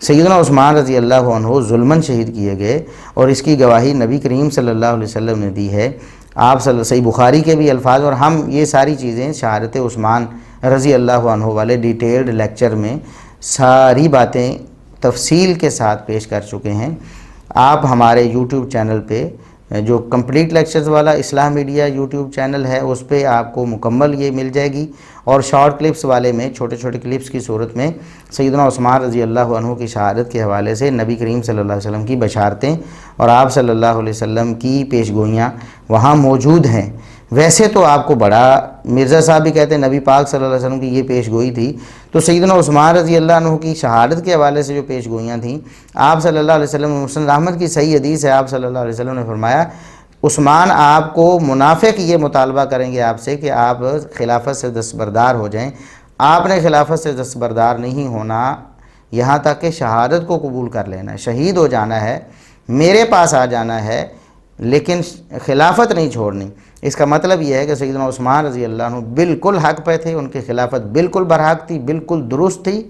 سیدنا عثمان رضی اللہ عنہ ظلماً شہید کیے گئے اور اس کی گواہی نبی کریم صلی اللہ علیہ وسلم نے دی ہے. آپ صحیح بخاری کے بھی الفاظ، اور ہم یہ ساری چیزیں شہادت عثمان رضی اللہ عنہ والے ڈیٹیلڈ لیکچر میں ساری باتیں تفصیل کے ساتھ پیش کر چکے ہیں. آپ ہمارے یوٹیوب چینل پہ جو کمپلیٹ لیکچرز والا اصلاح میڈیا یوٹیوب چینل ہے اس پہ آپ کو مکمل یہ مل جائے گی. اور شارٹ کلپس والے میں چھوٹے چھوٹے کلپس کی صورت میں سیدنا عثمان رضی اللہ عنہ کی شہادت کے حوالے سے نبی کریم صلی اللہ علیہ وسلم کی بشارتیں اور آپ صلی اللہ علیہ وسلم کی پیش گوئیاں وہاں موجود ہیں. ویسے تو آپ کو بڑا مرزا صاحب بھی کہتے ہیں نبی پاک صلی اللہ علیہ وسلم کی یہ پیش گوئی تھی، تو سیدنا عثمان رضی اللہ عنہ کی شہادت کے حوالے سے جو پیش گوئیاں تھیں آپ صلی اللہ علیہ وسلم، مسند احمد کی صحیح حدیث ہے، آپ صلی اللہ علیہ وسلم نے فرمایا عثمان آپ کو منافق یہ مطالبہ کریں گے آپ سے کہ آپ خلافت سے دستبردار ہو جائیں. آپ نے خلافت سے دستبردار نہیں ہونا، یہاں تک کہ شہادت کو قبول کر لینا ہے، شہید ہو جانا ہے، میرے پاس آ جانا ہے، لیکن خلافت نہیں چھوڑنی. اس کا مطلب یہ ہے کہ سیدنا عثمان رضی اللہ عنہ بالکل حق پہ تھے، ان کی خلافت بالکل برحق تھی، بالکل درست تھی.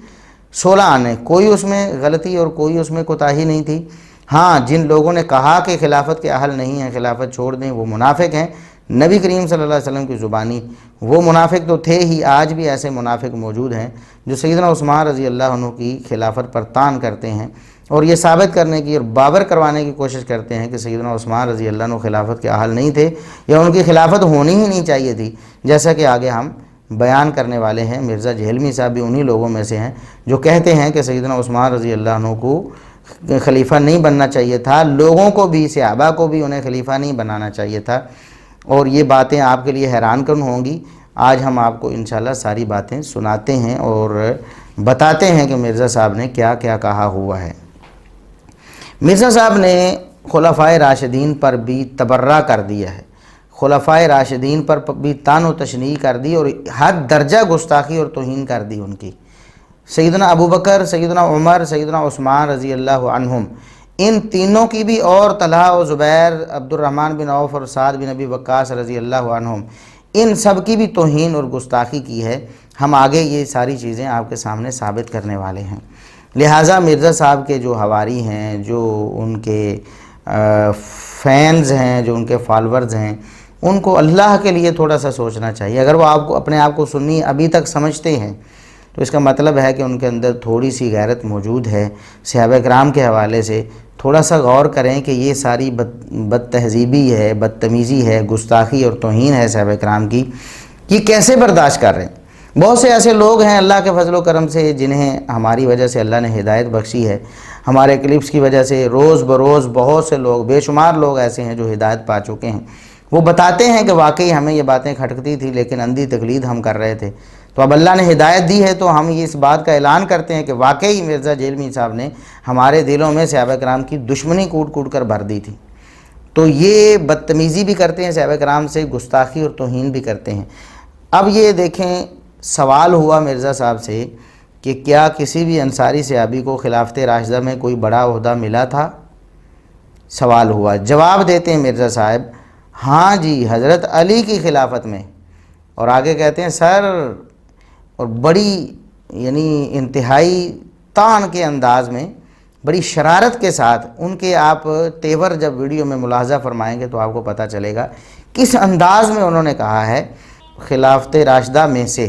16 آنے کوئی اس میں غلطی اور کوئی اس میں کوتاہی نہیں تھی. ہاں جن لوگوں نے کہا کہ خلافت کے اہل نہیں ہیں، خلافت چھوڑ دیں، وہ منافق ہیں. نبی کریم صلی اللہ علیہ وسلم کی زبانی وہ منافق تو تھے ہی، آج بھی ایسے منافق موجود ہیں جو سیدنا عثمان رضی اللہ عنہ کی خلافت پر طعن کرتے ہیں اور یہ ثابت کرنے کی اور باور کروانے کی کوشش کرتے ہیں کہ سیدنا عثمان رضی اللہ عنہ خلافت کے اہل نہیں تھے یا ان کی خلافت ہونی ہی نہیں چاہیے تھی. جیسا کہ آگے ہم بیان کرنے والے ہیں. مرزا جہلمی صاحب بھی انہی لوگوں میں سے ہیں جو کہتے ہیں کہ سیدنا عثمان رضی اللہ عنہ کو خلیفہ نہیں بننا چاہیے تھا، لوگوں کو بھی، صحابہ کو بھی انہیں خلیفہ نہیں بنانا چاہیے تھا. اور یہ باتیں آپ کے لیے حیران کن ہوں گی. آج ہم آپ کو انشاءاللہ ساری باتیں سناتے ہیں اور بتاتے ہیں کہ مرزا صاحب نے کیا کیا کہا ہوا ہے. مرزا صاحب نے خلفائے راشدین پر بھی تبرہ کر دیا ہے، خلفائے راشدین پر بھی طعن و تشنیع کر دی اور ہر درجہ گستاخی اور توہین کر دی ان کی. سیدنا ابو بکر، سیدنا عمر، سیدنا عثمان رضی اللہ عنہم، ان تینوں کی بھی، اور طلحہ و زبیر، عبد الرحمن بن عوف اور سعد بن ابی وقاص رضی اللہ عنہم، ان سب کی بھی توہین اور گستاخی کی ہے. ہم آگے یہ ساری چیزیں آپ کے سامنے ثابت کرنے والے ہیں. لہٰذا مرزا صاحب کے جو حواری ہیں، جو ان کے فینز ہیں، جو ان کے فالورز ہیں، ان کو اللہ کے لیے تھوڑا سا سوچنا چاہیے. اگر وہ آپ کو اپنے آپ کو سنی ابھی تک سمجھتے ہیں تو اس کا مطلب ہے کہ ان کے اندر تھوڑی سی غیرت موجود ہے. صحابہ کرام کے حوالے سے تھوڑا سا غور کریں کہ یہ ساری بد تہذیبی ہے، بدتمیزی ہے، گستاخی اور توہین ہے صحابہ کرام کی، یہ کیسے برداشت کر رہے ہیں. بہت سے ایسے لوگ ہیں اللہ کے فضل و کرم سے جنہیں ہماری وجہ سے اللہ نے ہدایت بخشی ہے. ہمارے کلپس کی وجہ سے روز بروز بہت سے لوگ، بے شمار لوگ ایسے ہیں جو ہدایت پا چکے ہیں. وہ بتاتے ہیں کہ واقعی ہمیں یہ باتیں کھٹکتی تھی لیکن اندھی تقلید ہم کر رہے تھے. تو اب اللہ نے ہدایت دی ہے تو ہم یہ اس بات کا اعلان کرتے ہیں کہ واقعی مرزا جیلمی صاحب نے ہمارے دلوں میں صحابہ کرام کی دشمنی کوٹ کوٹ کر بھر دی تھی. تو یہ بدتمیزی بھی کرتے ہیں صحابہ کرام سے، گستاخی اور توہین بھی کرتے ہیں. اب یہ دیکھیں، سوال ہوا مرزا صاحب سے کہ کیا کسی بھی انصاری صحابی کو خلافت راشدہ میں کوئی بڑا عہدہ ملا تھا؟ سوال ہوا. جواب دیتے ہیں مرزا صاحب، ہاں جی، حضرت علی کی خلافت میں. اور آگے کہتے ہیں سر، اور بڑی یعنی انتہائی طعن کے انداز میں، بڑی شرارت کے ساتھ ان کے آپ تیور جب ویڈیو میں ملاحظہ فرمائیں گے تو آپ کو پتہ چلے گا کس انداز میں انہوں نے کہا ہے خلافت راشدہ میں سے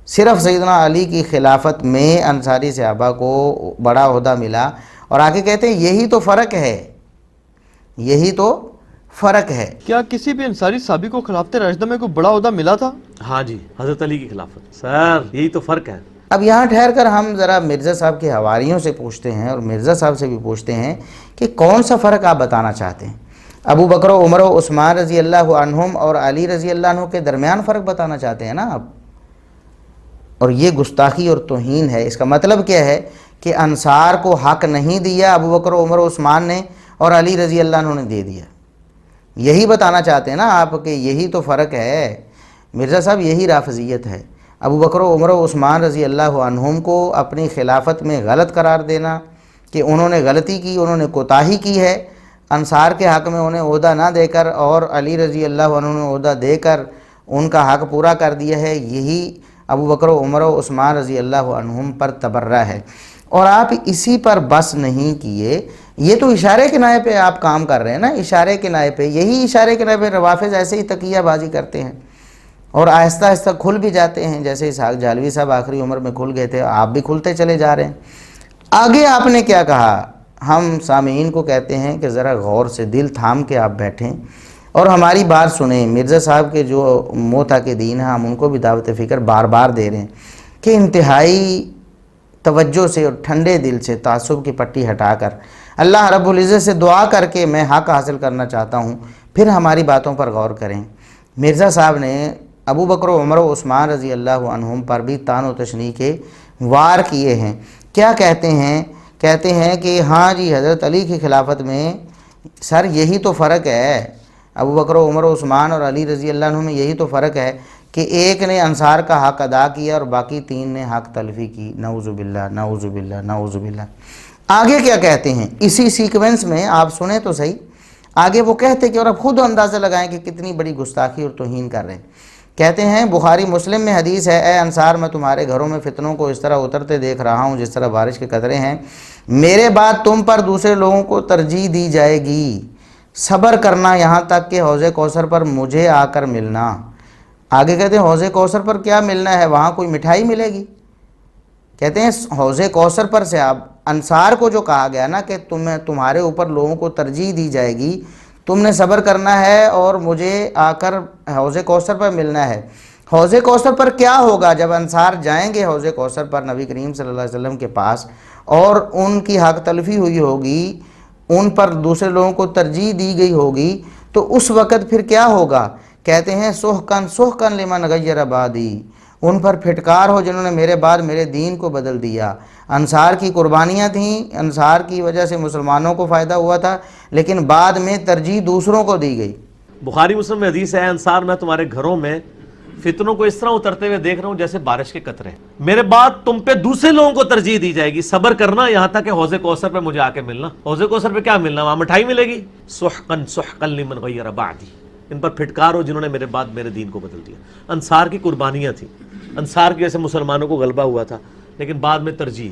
صرف سیدنا علی کی خلافت میں انصاری صحابہ کو بڑا عہدہ ملا. اور آگے کہتے ہیں یہی تو فرق ہے، یہی تو فرق ہے. کیا کسی بھی انصاری صحابی کو خلافت راشدہ میں کوئی بڑا عہدہ ملا تھا؟ ہاں جی، حضرت علی کی خلافت. سر یہی تو فرق ہے. اب یہاں ٹھہر کر ہم ذرا مرزا صاحب کے حواریوں سے پوچھتے ہیں اور مرزا صاحب سے بھی پوچھتے ہیں کہ کون سا فرق آپ بتانا چاہتے ہیں. ابو بکر و عمر و عثمان رضی اللہ عنہم اور علی رضی اللہ عنہ کے درمیان فرق بتانا چاہتے ہیں نا آپ. اور یہ گستاخی اور توہین ہے. اس کا مطلب کیا ہے کہ انصار کو حق نہیں دیا ابو بکر و عمر و عثمان نے اور علی رضی اللہ عنہ نے دے دیا. یہی بتانا چاہتے ہیں نا آپ کہ یہی تو فرق ہے. مرزا صاحب یہی رافضیت ہے. ابو بکر و عمر و عثمان رضی اللہ عنہم کو اپنی خلافت میں غلط قرار دینا کہ انہوں نے غلطی کی، انہوں نے کوتاہی کی ہے، انصار کے حق میں انہیں عہدہ نہ دے کر اور علی رضی اللہ عنہ نے عہدہ دے کر ان کا حق پورا کر دیا ہے. یہی ابو بکر و عمر و عثمان رضی اللہ عنہم پر تبرہ ہے. اور آپ اسی پر بس نہیں کیے، یہ تو اشارے کنائے پہ آپ کام کر رہے ہیں نا، اشارے کنائے پہ. یہی اشارے کنائے پہ روافظ ایسے ہی تقیہ بازی کرتے ہیں اور آہستہ آہستہ کھل بھی جاتے ہیں. جیسے اسحاق جھالوی صاحب آخری عمر میں کھل گئے تھے، آپ بھی کھلتے چلے جا رہے ہیں. آگے آپ نے کیا کہا؟ ہم سامعین کو کہتے ہیں کہ ذرا غور سے دل تھام کے آپ بیٹھیں اور ہماری بات سنیں. مرزا صاحب کے جو موتا کے دین ہیں ہم ان کو بھی دعوت فکر بار بار دے رہے ہیں کہ انتہائی توجہ سے اور ٹھنڈے دل سے تعصب کی پٹی ہٹا کر اللہ رب العزت سے دعا کر کے میں حق حاصل کرنا چاہتا ہوں، پھر ہماری باتوں پر غور کریں. مرزا صاحب نے ابو بکر و عمر و عثمان رضی اللہ عنہم پر بھی طعن و تشنیع کے وار کیے ہیں. کیا کہتے ہیں؟ کہتے ہیں کہ ہاں جی، حضرت علی کی خلافت میں سر یہی تو فرق ہے. ابو بکر و عمر و عثمان اور علی رضی اللہ عنہ میں یہی تو فرق ہے کہ ایک نے انصار کا حق ادا کیا اور باقی تین نے حق تلفی کی. نعوذ باللہ، نعوذ باللہ، نعوذ باللہ. آگے کیا کہتے ہیں اسی سیکوینس میں؟ آپ سنیں تو صحیح. آگے وہ کہتے کہ اور اب خود اندازہ لگائیں کہ کتنی بڑی گستاخی اور توہین کر رہے ہیں. کہتے ہیں بخاری مسلم میں حدیث ہے، اے انصار میں تمہارے گھروں میں فتنوں کو اس طرح اترتے دیکھ رہا ہوں جس طرح بارش کے قطرے ہیں. میرے بعد تم پر دوسرے لوگوں کو ترجیح دی جائے گی. صبر کرنا یہاں تک کہ حوض کوثر پر مجھے آ کر ملنا. آگے کہتے ہیں حوض کوثر پر کیا ملنا ہے؟ وہاں کوئی مٹھائی ملے گی؟ کہتے ہیں حوض کوثر پر سے آپ انصار کو جو کہا گیا نا کہ تمہارے اوپر لوگوں کو ترجیح دی جائے گی، تم نے صبر کرنا ہے اور مجھے آ کر حوض کوثر پر ملنا ہے. حوض کوثر پر کیا ہوگا جب انصار جائیں گے حوض کوثر پر نبی کریم صلی اللہ علیہ وسلم کے پاس اور ان کی حق تلفی ہوئی ہوگی، ان پر دوسرے لوگوں کو ترجیح دی گئی ہوگی، تو اس وقت پھر کیا ہوگا؟ کہتے ہیں سحقن سحقن لمن غیر بعدی، ان پر پھٹکار ہو جنہوں نے میرے بعد میرے دین کو بدل دیا. انصار کی قربانیاں تھیں، انصار کی وجہ سے مسلمانوں کو فائدہ ہوا تھا، لیکن بعد میں ترجیح دوسروں کو دی گئی. بخاری مسلم میں حدیث ہے، انصار میں تمہارے گھروں میں فتنوں کو اس طرح اترتے ہوئے دیکھ رہا ہوں جیسے بارش کے قطرے. میرے بعد تم پہ دوسرے لوگوں کو ترجیح دی جائے گی. صبر کرنا یہاں تک کہ حوض کوثر پہ مجھے آ کے ملنا. حوض کوثر پہ کیا ملنا؟ وہاں مٹھائی ملے گی. سحقن سحقن لمن غیر بعدی، ان پر پھٹکار ہو جنہوں نے میرے بعد میرے دین کو بدل دیا. انصار کی قربانیاں تھیں، انصار کی وجہ سے مسلمانوں کو غلبہ ہوا تھا، لیکن بعد میں ترجیح.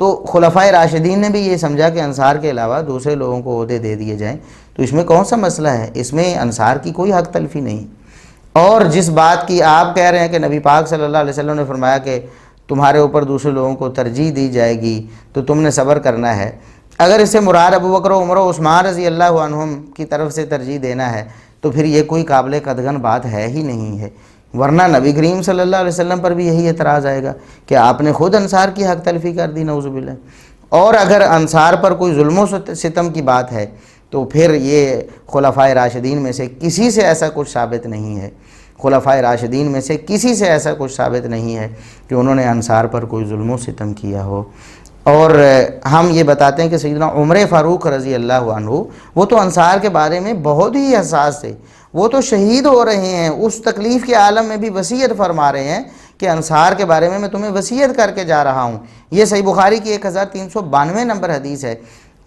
تو خلفائے راشدین نے بھی یہ سمجھا کہ انصار کے علاوہ دوسرے لوگوں کو عہدے دے دیے جائیں، تو اس میں کون سا مسئلہ ہے؟ اس میں انصار کی کوئی حق تلفی نہیں۔ اور جس بات کی آپ کہہ رہے ہیں کہ نبی پاک صلی اللہ علیہ وسلم نے فرمایا کہ تمہارے اوپر دوسرے لوگوں کو ترجیح دی جائے گی تو تم نے صبر کرنا ہے، اگر اس سے مراد ابو بکر و عمر و عثمان رضی اللہ عنہم کی طرف سے ترجیح دینا ہے تو پھر یہ کوئی قابل قدغن بات ہے ہی نہیں ہے، ورنہ نبی کریم صلی اللہ علیہ وسلم پر بھی یہی اعتراض آئے گا کہ آپ نے خود انصار کی حق تلفی کر دی، نعوذ باللہ۔ اور اگر انصار پر کوئی ظلم و ستم کی بات ہے تو پھر یہ خلفائے راشدین میں سے کسی سے ایسا کچھ ثابت نہیں ہے، خلفائے راشدین میں سے کسی سے ایسا کچھ ثابت نہیں ہے کہ انہوں نے انصار پر کوئی ظلم و ستم کیا ہو۔ اور ہم یہ بتاتے ہیں کہ سیدنا عمر فاروق رضی اللہ عنہ وہ تو انصار کے بارے میں بہت ہی حساس تھے، وہ تو شہید ہو رہے ہیں، اس تکلیف کے عالم میں بھی وصیت فرما رہے ہیں کہ انصار کے بارے میں تمہیں وصیت کر کے جا رہا ہوں۔ یہ صحیح بخاری کی 1392 نمبر حدیث ہے،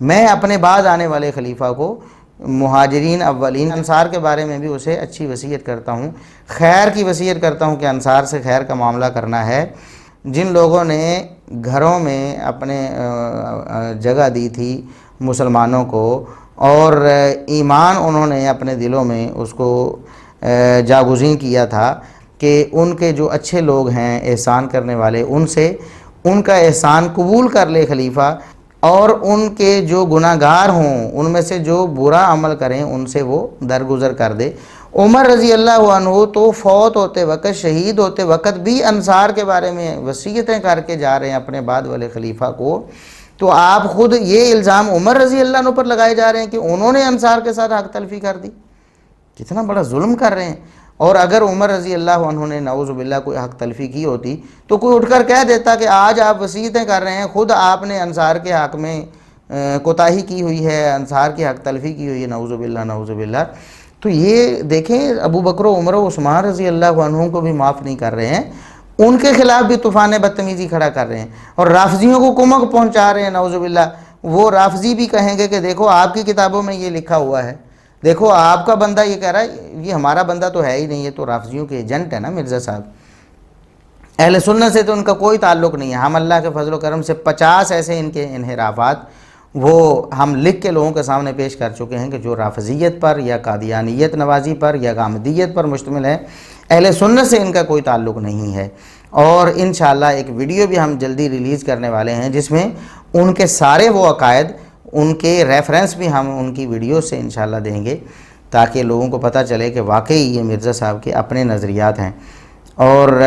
میں اپنے بعد آنے والے خلیفہ کو مہاجرین اولین انصار کے بارے میں بھی اسے اچھی وصیت کرتا ہوں، خیر کی وصیت کرتا ہوں کہ انصار سے خیر کا معاملہ کرنا ہے۔ جن لوگوں نے گھروں میں اپنے جگہ دی تھی مسلمانوں کو اور ایمان انہوں نے اپنے دلوں میں اس کو جاگزین کیا تھا کہ ان کے جو اچھے لوگ ہیں احسان کرنے والے، ان سے ان کا احسان قبول کر لے خلیفہ، اور ان کے جو گناہ گار ہوں ان میں سے جو برا عمل کریں ان سے وہ درگزر کر دے۔ عمر رضی اللہ عنہ تو فوت ہوتے وقت، شہید ہوتے وقت بھی انصار کے بارے میں وصیتیں کر کے جا رہے ہیں اپنے بعد والے خلیفہ کو، تو آپ خود یہ الزام عمر رضی اللہ عنہ پر لگائے جا رہے ہیں کہ انہوں نے انصار کے ساتھ حق تلفی کر دی، کتنا بڑا ظلم کر رہے ہیں۔ اور اگر عمر رضی اللہ عنہ نے نعوذ باللہ کوئی حق تلفی کی ہوتی تو کوئی اٹھ کر کہہ دیتا کہ آج آپ وصیتیں کر رہے ہیں، خود آپ نے انصار کے حق میں کوتاہی کی ہوئی ہے، انصار کی حق تلفی کی ہوئی ہے، نعوذ باللہ نعوذ باللہ۔ تو یہ دیکھیں ابو بکر و عمر و عثمان رضی اللہ عنہ کو بھی معاف نہیں کر رہے ہیں، ان کے خلاف بھی طوفان بدتمیزی کھڑا کر رہے ہیں اور رافضیوں کو کمک پہنچا رہے ہیں، نعوذ باللہ۔ وہ رافضی بھی کہیں گے کہ دیکھو آپ کی کتابوں میں یہ لکھا ہوا ہے، دیکھو آپ کا بندہ یہ کہہ رہا ہے، یہ ہمارا بندہ تو ہے ہی نہیں، یہ تو رافضیوں کے ایجنٹ ہے نا مرزا صاحب۔ اہل سنت سے تو ان کا کوئی تعلق نہیں ہے۔ ہم اللہ کے فضل و کرم سے 50 ایسے ان کے انحرافات وہ ہم لکھ کے لوگوں کے سامنے پیش کر چکے ہیں کہ جو رافضیت پر یا قادیانیت نوازی پر یا غامدیت پر مشتمل ہے، اہل سنت سے ان کا کوئی تعلق نہیں ہے۔ اور انشاءاللہ ایک ویڈیو بھی ہم جلدی ریلیز کرنے والے ہیں جس میں ان کے سارے وہ عقائد، ان کے ریفرنس بھی ہم ان کی ویڈیو سے انشاءاللہ دیں گے تاکہ لوگوں کو پتہ چلے کہ واقعی یہ مرزا صاحب کے اپنے نظریات ہیں، اور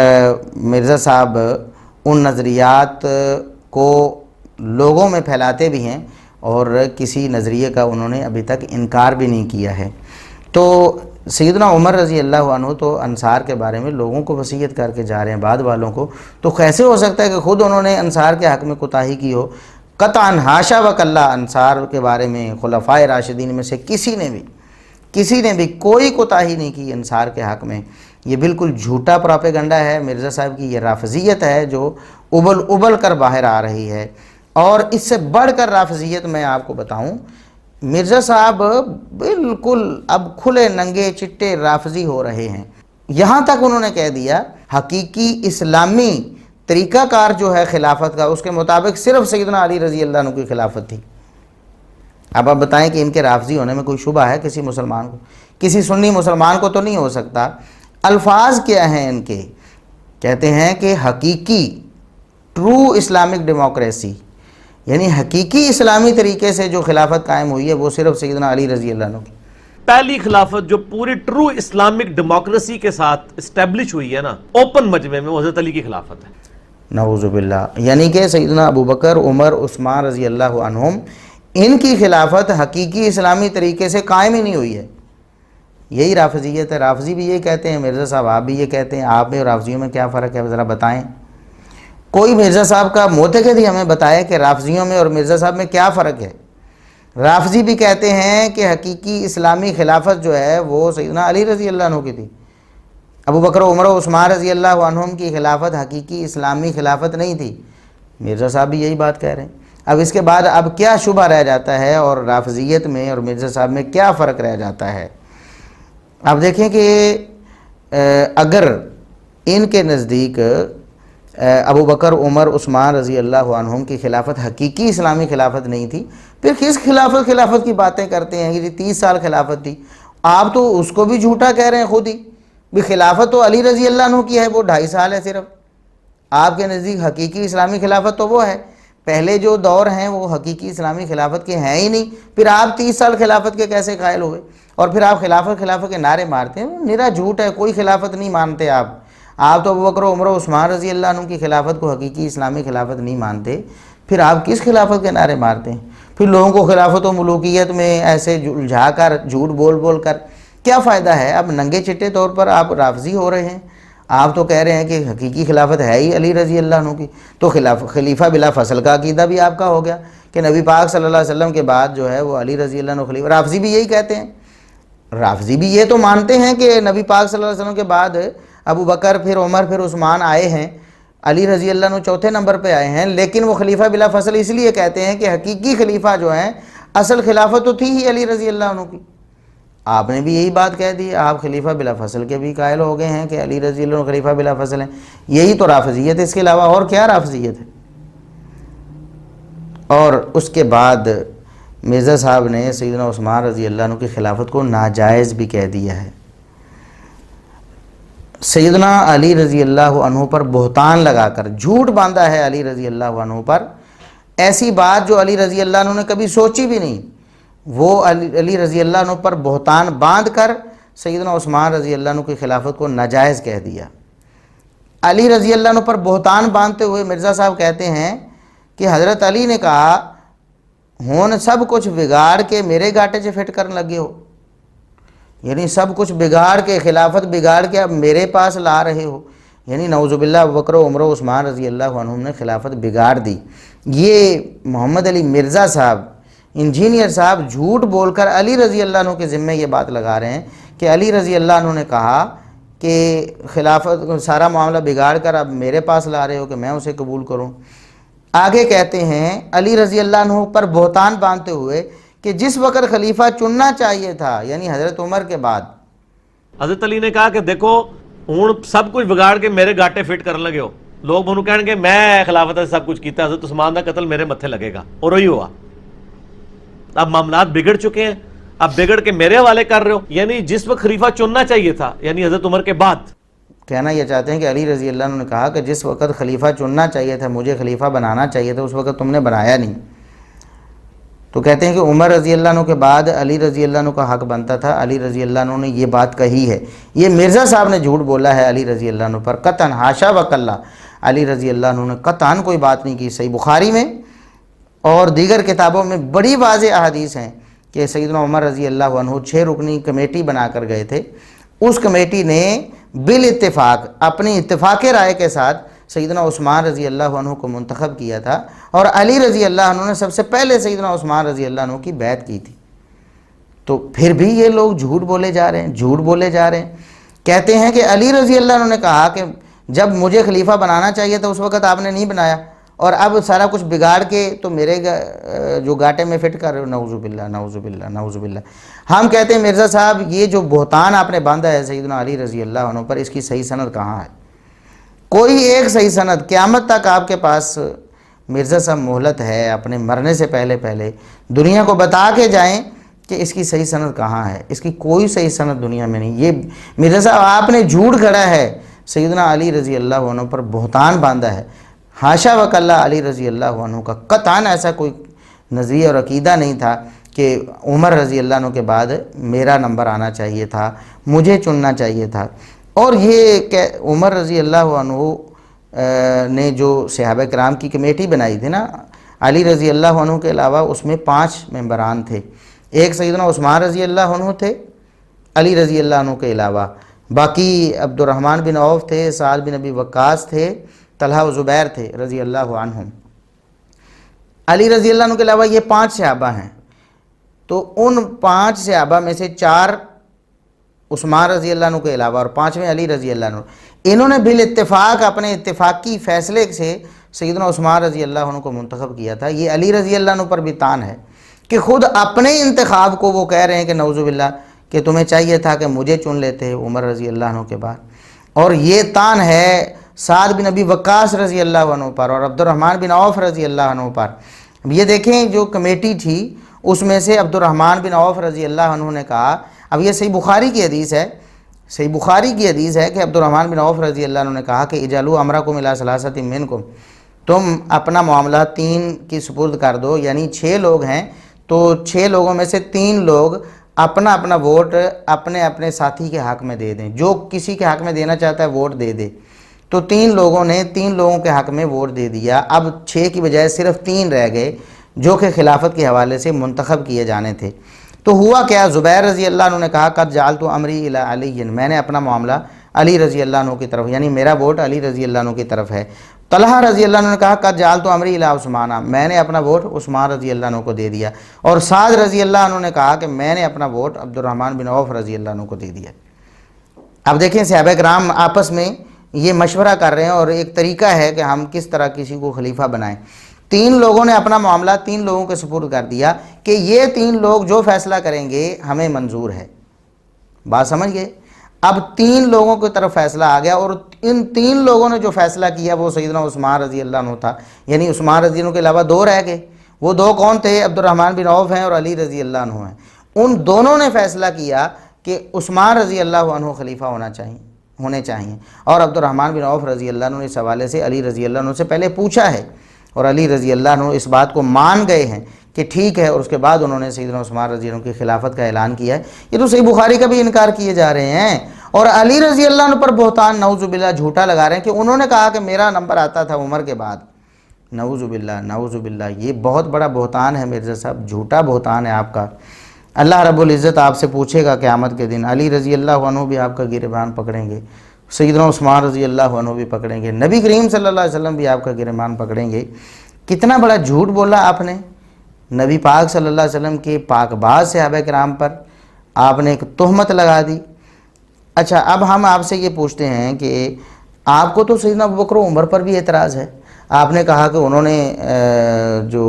مرزا صاحب ان نظریات کو لوگوں میں پھیلاتے بھی ہیں اور کسی نظریے کا انہوں نے ابھی تک انکار بھی نہیں کیا ہے۔ تو سیدنا عمر رضی اللہ عنہ تو انصار کے بارے میں لوگوں کو وصیت کر کے جا رہے ہیں، بعد والوں کو، تو کیسے ہو سکتا ہے کہ خود انہوں نے انصار کے حق میں کوتاہی کی ہو؟ قطعاً حاشا وکلا، انصار کے بارے میں خلفائے راشدین میں سے کسی نے بھی کوئی کوتاہی نہیں کی انصار کے حق میں۔ یہ بالکل جھوٹا پراپیگنڈا ہے مرزا صاحب کی، یہ رافضیت ہے جو ابل کر باہر آ رہی ہے۔ اور اس سے بڑھ کر رافضیت میں آپ کو بتاؤں، مرزا صاحب بالکل اب کھلے ننگے چٹے رافضی ہو رہے ہیں، یہاں تک انہوں نے کہہ دیا حقیقی اسلامی طریقہ کار جو ہے خلافت کا، اس کے مطابق صرف سیدنا علی رضی اللہ عنہ کی خلافت تھی۔ اب آپ بتائیں کہ ان کے رافضی ہونے میں کوئی شبہ ہے کسی مسلمان کو؟ کسی سنی مسلمان کو تو نہیں ہو سکتا۔ الفاظ کیا ہیں ان کے؟ کہتے ہیں کہ حقیقی ٹرو اسلامک ڈیموکریسی، یعنی حقیقی اسلامی طریقے سے جو خلافت قائم ہوئی ہے وہ صرف سیدنا علی رضی اللہ عنہ کی۔ پہلی خلافت جو پوری ٹرو اسلامک ڈیموکریسی کے ساتھ اسٹیبلش ہوئی ہے نا اوپن مجمع میں، وہ حضرت علی کی خلافت ہے، نعوذ باللہ۔ یعنی کہ سیدنا ابو بکر، عمر، عثمان رضی اللہ عنہم، ان کی خلافت حقیقی اسلامی طریقے سے قائم ہی نہیں ہوئی ہے۔ یہی رافضیت ہے، رافضی بھی یہ کہتے ہیں، مرزا صاحب آپ بھی یہ کہتے ہیں، آپ میں اور رافضیوں میں کیا فرق ہے ذرا بتائیں؟ کوئی مرزا صاحب کا معتقد ہی ہمیں بتایا کہ رافضیوں میں اور مرزا صاحب میں کیا فرق ہے۔ رافضی بھی کہتے ہیں کہ حقیقی اسلامی خلافت جو ہے وہ سیدنا علی رضی اللہ عنہ کی تھی، ابو بکر و عمر و عثمان رضی اللہ عنہم کی خلافت حقیقی اسلامی خلافت نہیں تھی۔ مرزا صاحب بھی یہی بات کہہ رہے ہیں۔ اب اس کے بعد اب کیا شبہ رہ جاتا ہے اور رافضیت میں اور مرزا صاحب میں کیا فرق رہ جاتا ہے؟ اب دیکھیں کہ اگر ان کے نزدیک ابو بکر عمر عثمان رضی اللہ عنہم کی خلافت حقیقی اسلامی خلافت نہیں تھی، پھر کس خلافت کی باتیں کرتے ہیں کہ 30 سال خلافت تھی؟ آپ تو اس کو بھی جھوٹا کہہ رہے ہیں خود ہی بھی، خلافت تو علی رضی اللہ عنہ کی ہے، وہ 2.5 سال ہے صرف، آپ کے نزدیک حقیقی اسلامی خلافت تو وہ ہے، پہلے جو دور ہیں وہ حقیقی اسلامی خلافت کے ہیں ہی نہیں، پھر آپ 30 سال خلافت کے کیسے قائل ہوئے؟ اور پھر آپ خلافت کے نعرے مارتے ہیں، نرا جھوٹ ہے، کوئی خلافت نہیں مانتے آپ تو ابو بکر عمر عثمان رضی اللہ عنہ کی خلافت کو حقیقی اسلامی خلافت نہیں مانتے، پھر آپ کس خلافت کے نعرے مارتے ہیں؟ پھر لوگوں کو خلافت و ملوکیت میں ایسے الجھا کر جھوٹ بول کر کیا فائدہ ہے؟ اب ننگے چٹے طور پر آپ رافضی ہو رہے ہیں، آپ تو کہہ رہے ہیں کہ حقیقی خلافت ہے ہی علی رضی اللہ عنہ کی، تو خلیفہ بلا فصل کا عقیدہ بھی آپ کا ہو گیا کہ نبی پاک صلی اللہ علیہ وسلم کے بعد جو ہے وہ علی رضی اللہ عنہ خلیفہ، رافضی بھی یہی کہتے ہیں، رافضی بھی یہ تو مانتے ہیں کہ نبی پاک صلی اللہ علیہ وسلم کے بعد ابو بکر پھر عمر پھر عثمان آئے ہیں، علی رضی اللہ عنہ چوتھے نمبر پہ آئے ہیں، لیکن وہ خلیفہ بلا فصل اس لیے کہتے ہیں کہ حقیقی خلیفہ جو ہیں اصل خلافت تو تھی ہی علی رضی اللہ عنہ کی۔ آپ نے بھی یہی بات کہہ دی، آپ خلیفہ بلا فصل کے بھی قائل ہو گئے ہیں کہ علی رضی اللہ عنہ خلیفہ بلا فصل ہیں، یہی تو رافضیت ہے، اس کے علاوہ اور کیا رافضیت ہے؟ اور اس کے بعد مرزا صاحب نے سیدنا عثمان رضی اللہ عنہ کی خلافت کو ناجائز بھی کہہ دیا ہے، سیدنا علی رضی اللہ عنہ پر بہتان لگا کر جھوٹ باندھا ہے علی رضی اللہ عنہ پر، ایسی بات جو علی رضی اللہ عنہ نے کبھی سوچی بھی نہیں، وہ علی رضی اللہ عنہ پر بہتان باندھ کر سیدنا عثمان رضی اللہ عنہ کی خلافت کو ناجائز کہہ دیا۔ علی رضی اللہ عنہ پر بہتان باندھتے ہوئے مرزا صاحب کہتے ہیں کہ حضرت علی نے کہا ہون سب کچھ بگاڑ کے میرے گاٹے سے فٹ کرنے لگے ہو، یعنی سب کچھ بگاڑ کے خلافت بگاڑ کے اب میرے پاس لا رہے ہو، یعنی نعوذ باللہ ابو بکر عمر عثمان رضی اللہ عنہم نے خلافت بگاڑ دی۔ یہ محمد علی مرزا صاحب انجینئر صاحب جھوٹ بول کر علی رضی اللہ عنہ کے ذمے یہ بات لگا رہے ہیں کہ علی رضی اللہ عنہ نے کہا کہ خلافت سارا معاملہ بگاڑ کر اب میرے پاس لا رہے ہو کہ میں اسے قبول کروں۔ آگے کہتے ہیں علی رضی اللہ عنہ پر بہتان باندھتے ہوئے کہ جس وقت خلیفہ چننا چاہیے تھا یعنی حضرت عمر کے بعد، حضرت علی نے کہا کہ دیکھو ہوں سب کچھ بگاڑ کے میرے گاٹے فٹ کرنے لگے ہو، لوگ منو کہن گے میں خلافت سے سب کچھ کیتا، حضرت عثمان کا قتل میرے متھے لگے گا، اور وہی ہوا۔ اب معاملات بگڑ چکے ہیں، اب بگڑ کے میرے حوالے کر رہے ہو، یعنی جس وقت خلیفہ چننا چاہیے تھا یعنی حضرت عمر کے بعد۔ کہنا یہ چاہتے ہیں کہ علی رضی اللہ عنہ نے کہا کہ جس وقت خلیفہ چننا چاہیے تھا، مجھے خلیفہ بنانا چاہیے تھا، اس وقت تم نے بنایا نہیں۔ تو کہتے ہیں کہ عمر رضی اللہ عنہ کے بعد علی رضی اللہ عنہ کا حق بنتا تھا، علی رضی اللہ عنہ نے یہ بات کہی ہے، یہ مرزا صاحب نے جھوٹ بولا ہے علی رضی اللہ عنہ پر، قطعاً حاشا وکلا، علی رضی اللہ عنہ نے قطعاً کوئی بات نہیں کی۔ صحیح بخاری میں اور دیگر کتابوں میں بڑی واضح احادیث ہیں کہ سیدنا عمر رضی اللہ عنہ 6 رکنی کمیٹی بنا کر گئے تھے، اس کمیٹی نے بالاتفاق اپنی اتفاق رائے کے ساتھ سیدنا عثمان رضی اللہ عنہ کو منتخب کیا تھا، اور علی رضی اللہ عنہ نے سب سے پہلے سیدنا عثمان رضی اللہ عنہ کی بیعت کی تھی۔ تو پھر بھی یہ لوگ جھوٹ بولے جا رہے ہیں، کہتے ہیں کہ علی رضی اللہ عنہ نے کہا کہ جب مجھے خلیفہ بنانا چاہیے تھا اس وقت آپ نے نہیں بنایا، اور اب سارا کچھ بگاڑ کے تو میرے جو گاٹے میں فٹ کر رہے ہو، نعوذ باللہ نعوذ باللہ نعوذ باللہ۔ ہم کہتے ہیں مرزا صاحب یہ جو بہتان آپ نے باندھا ہے سیدنا علی رضی اللہ عنہ پر، اس کی صحیح سند کہاں ہے؟ کوئی ایک صحیح سند قیامت تک آپ کے پاس مرزا صاحب مہلت ہے، اپنے مرنے سے پہلے دنیا کو بتا کے جائیں کہ اس کی صحیح سند کہاں ہے۔ اس کی کوئی صحیح سند دنیا میں نہیں۔ یہ مرزا صاحب آپ نے جھوٹ گھڑا ہے، سیدنا علی رضی اللہ عنہ پر بہتان باندھا ہے، حاشا وکلا علی رضی اللہ عنہ کا قطعاً ایسا کوئی نظریہ اور عقیدہ نہیں تھا کہ عمر رضی اللہ عنہ کے بعد میرا نمبر آنا چاہیے تھا، مجھے چننا چاہیے تھا۔ اور یہ کہ عمر رضی اللہ عنہ نے جو صحابہ کرام کی کمیٹی بنائی تھی نا، علی رضی اللہ عنہ کے علاوہ اس میں 5 ممبران تھے، ایک سیدنا عثمان رضی اللہ عنہ تھے علی رضی اللہ عنہ کے علاوہ، باقی عبد الرحمن بن عوف تھے، سعد بن ابی وقاص تھے، طلحہ و زبیر تھے رضی اللہ عنہم۔ علی رضی اللہ عنہ کے علاوہ یہ 5 صحابہ ہیں، تو ان 5 صحابہ میں سے 4 عثمان رضی اللہ عنہ کے علاوہ اور 5ویں علی رضی اللہ عنہ، انہوں نے بالاتفاق اپنے اتفاقی فیصلے سے سیدنا عثمان رضی اللہ عنہ کو منتخب کیا تھا۔ یہ علی رضی اللہ عنہ پر بھی تان ہے کہ خود اپنے انتخاب کو وہ کہہ رہے ہیں کہ نعوذ باللہ کہ تمہیں چاہیے تھا کہ مجھے چن لیتے عمر رضی اللہ عنہ کے بعد، اور یہ تان ہے سعد بن ابی وقاص رضی اللہ عنہ پر اور عبد الرحمن بن عوف رضی اللہ عنہ پر. یہ دیکھیں جو کمیٹی تھی اس میں سے عبد الرحمن بن عوف رضی اللہ عنہ نے کہا, اب یہ صحیح بخاری کی حدیث ہے, صحیح بخاری کی حدیث ہے کہ عبد الرحمن بن عوف رضی اللہ عنہ نے کہا کہ اجعلوا امرکم الی ثلاثۃ منکم, تم اپنا معاملہ 3 کی سپرد کر دو, یعنی 6 لوگ ہیں تو 6 لوگوں میں سے 3 لوگ اپنا اپنا ووٹ اپنے اپنے ساتھی کے حق میں دے دیں, جو کسی کے حق میں دینا چاہتا ہے ووٹ دے دے. تو 3 لوگوں نے 3 لوگوں کے حق میں ووٹ دے دیا. اب 6 کی بجائے صرف 3 رہ گئے جو کہ خلافت کے حوالے سے منتخب کیے جانے تھے. تو ہوا کیا, زبیر رضی اللہ عنہ نے کہا قد جعلت امری الی علی, میں نے اپنا معاملہ علی رضی اللہ عنہ کی طرف, یعنی میرا ووٹ علی رضی اللہ عنہ کی طرف ہے. طلحہ رضی اللہ عنہ نے کہا قد جعلت امری الی عثمان, میں نے اپنا ووٹ عثمان رضی اللہ عنہ کو دے دیا. اور سعد رضی اللہ عنہ نے کہا کہ میں نے اپنا ووٹ عبد الرحمن بن عوف رضی اللہ عنہ کو دے دیا. اب دیکھیں صحابہ کرام آپس میں یہ مشورہ کر رہے ہیں اور ایک طریقہ ہے کہ ہم کس طرح کسی کو خلیفہ بنائیں. 3 لوگوں نے اپنا معاملہ 3 لوگوں کے سپرد کر دیا کہ یہ 3 لوگ جو فیصلہ کریں گے ہمیں منظور ہے. بات سمجھ گئے؟ اب 3 لوگوں کی طرف فیصلہ آ گیا اور ان 3 لوگوں نے جو فیصلہ کیا وہ سیدنا عثمان رضی اللہ عنہ تھا, یعنی عثمان رضی اللہ عنہ کے علاوہ 2 رہ گئے. وہ 2 کون تھے؟ عبد الرحمن بن عوف ہیں اور علی رضی اللہ عنہ ہیں. ان دونوں نے فیصلہ کیا کہ عثمان رضی اللہ عنہ خلیفہ ہونے چاہیے اور عبد الرحمن بن عوف رضی اللہ عنہ اس حوالے سے علی رضی اللہ عنہ سے پہلے پوچھا ہے اور علی رضی اللہ عنہ اس بات کو مان گئے ہیں کہ ٹھیک ہے, اور اس کے بعد انہوں نے سیدنا عثمان رضی اللہ عنہ کی خلافت کا اعلان کیا ہے. یہ تو صحیح بخاری کا بھی انکار کیے جا رہے ہیں اور علی رضی اللہ عنہ پر بہتان نعوذ باللہ جھوٹا لگا رہے ہیں کہ انہوں نے کہا کہ میرا نمبر آتا تھا عمر کے بعد. نعوذ باللہ نعوذ باللہ, یہ بہت بڑا بہتان ہے مرزا صاحب, جھوٹا بہتان ہے آپ کا. اللہ رب العزت آپ سے پوچھے گا قیامت کے دن, علی رضی اللہ عنہ بھی آپ کا گریبان پکڑیں گے, سیدنا عثمان رضی اللہ عنہ بھی پکڑیں گے, نبی کریم صلی اللہ علیہ وسلم بھی آپ کا گریبان پکڑیں گے. کتنا بڑا جھوٹ بولا آپ نے نبی پاک صلی اللہ علیہ وسلم کے پاک باز صحابہ کرام پر, آپ نے ایک تہمت لگا دی. اچھا, اب ہم آپ سے یہ پوچھتے ہیں کہ آپ کو تو سیدنا ابوبکر و عمر پر بھی اعتراض ہے. آپ نے کہا کہ انہوں نے جو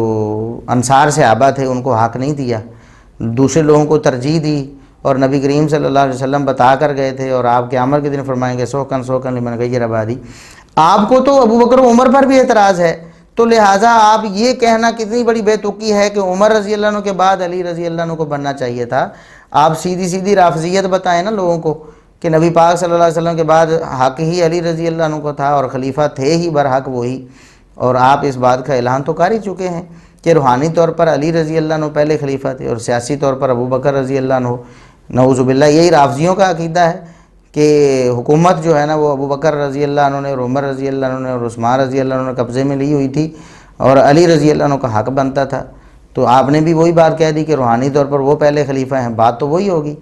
انصار صحابہ تھے ان کو حق نہیں دیا, دوسرے لوگوں کو ترجیح دی اور نبی کریم صلی اللہ علیہ وسلم بتا کر گئے تھے اور آپ قیامت کے دن فرمائیں گے سوکن لمن غیر آبادی. آپ کو تو ابوبکر و عمر پر بھی اعتراض ہے, تو لہٰذا آپ یہ کہنا کتنی بڑی بے تکی ہے کہ عمر رضی اللہ عنہ کے بعد علی رضی اللہ عنہ کو بننا چاہیے تھا. آپ سیدھی رافضیت بتائیں نا لوگوں کو کہ نبی پاک صلی اللہ علیہ وسلم کے بعد حق ہی علی رضی اللہ عنہ کو تھا اور خلیفہ تھے ہی برحق وہی, اور آپ اس بات کا اعلان تو کر ہی چکے ہیں کہ روحانی طور پر علی رضی اللہ عنہ پہلے خلیفہ تھے اور سیاسی طور پر ابوبکر رضی اللہ عنہ. نعوذ باللہ, یہی رافضیوں کا عقیدہ ہے کہ حکومت جو ہے نا وہ ابوبکر رضی اللہ عنہ نے اور عمر رضی اللہ عنہ نے اور عثمان رضی اللہ عنہ نے قبضے میں لی ہوئی تھی اور علی رضی اللہ عنہ کا حق بنتا تھا. تو آپ نے بھی وہی بات کہہ دی کہ روحانی طور پر وہ پہلے خلیفہ ہیں, بات تو وہی ہوگی.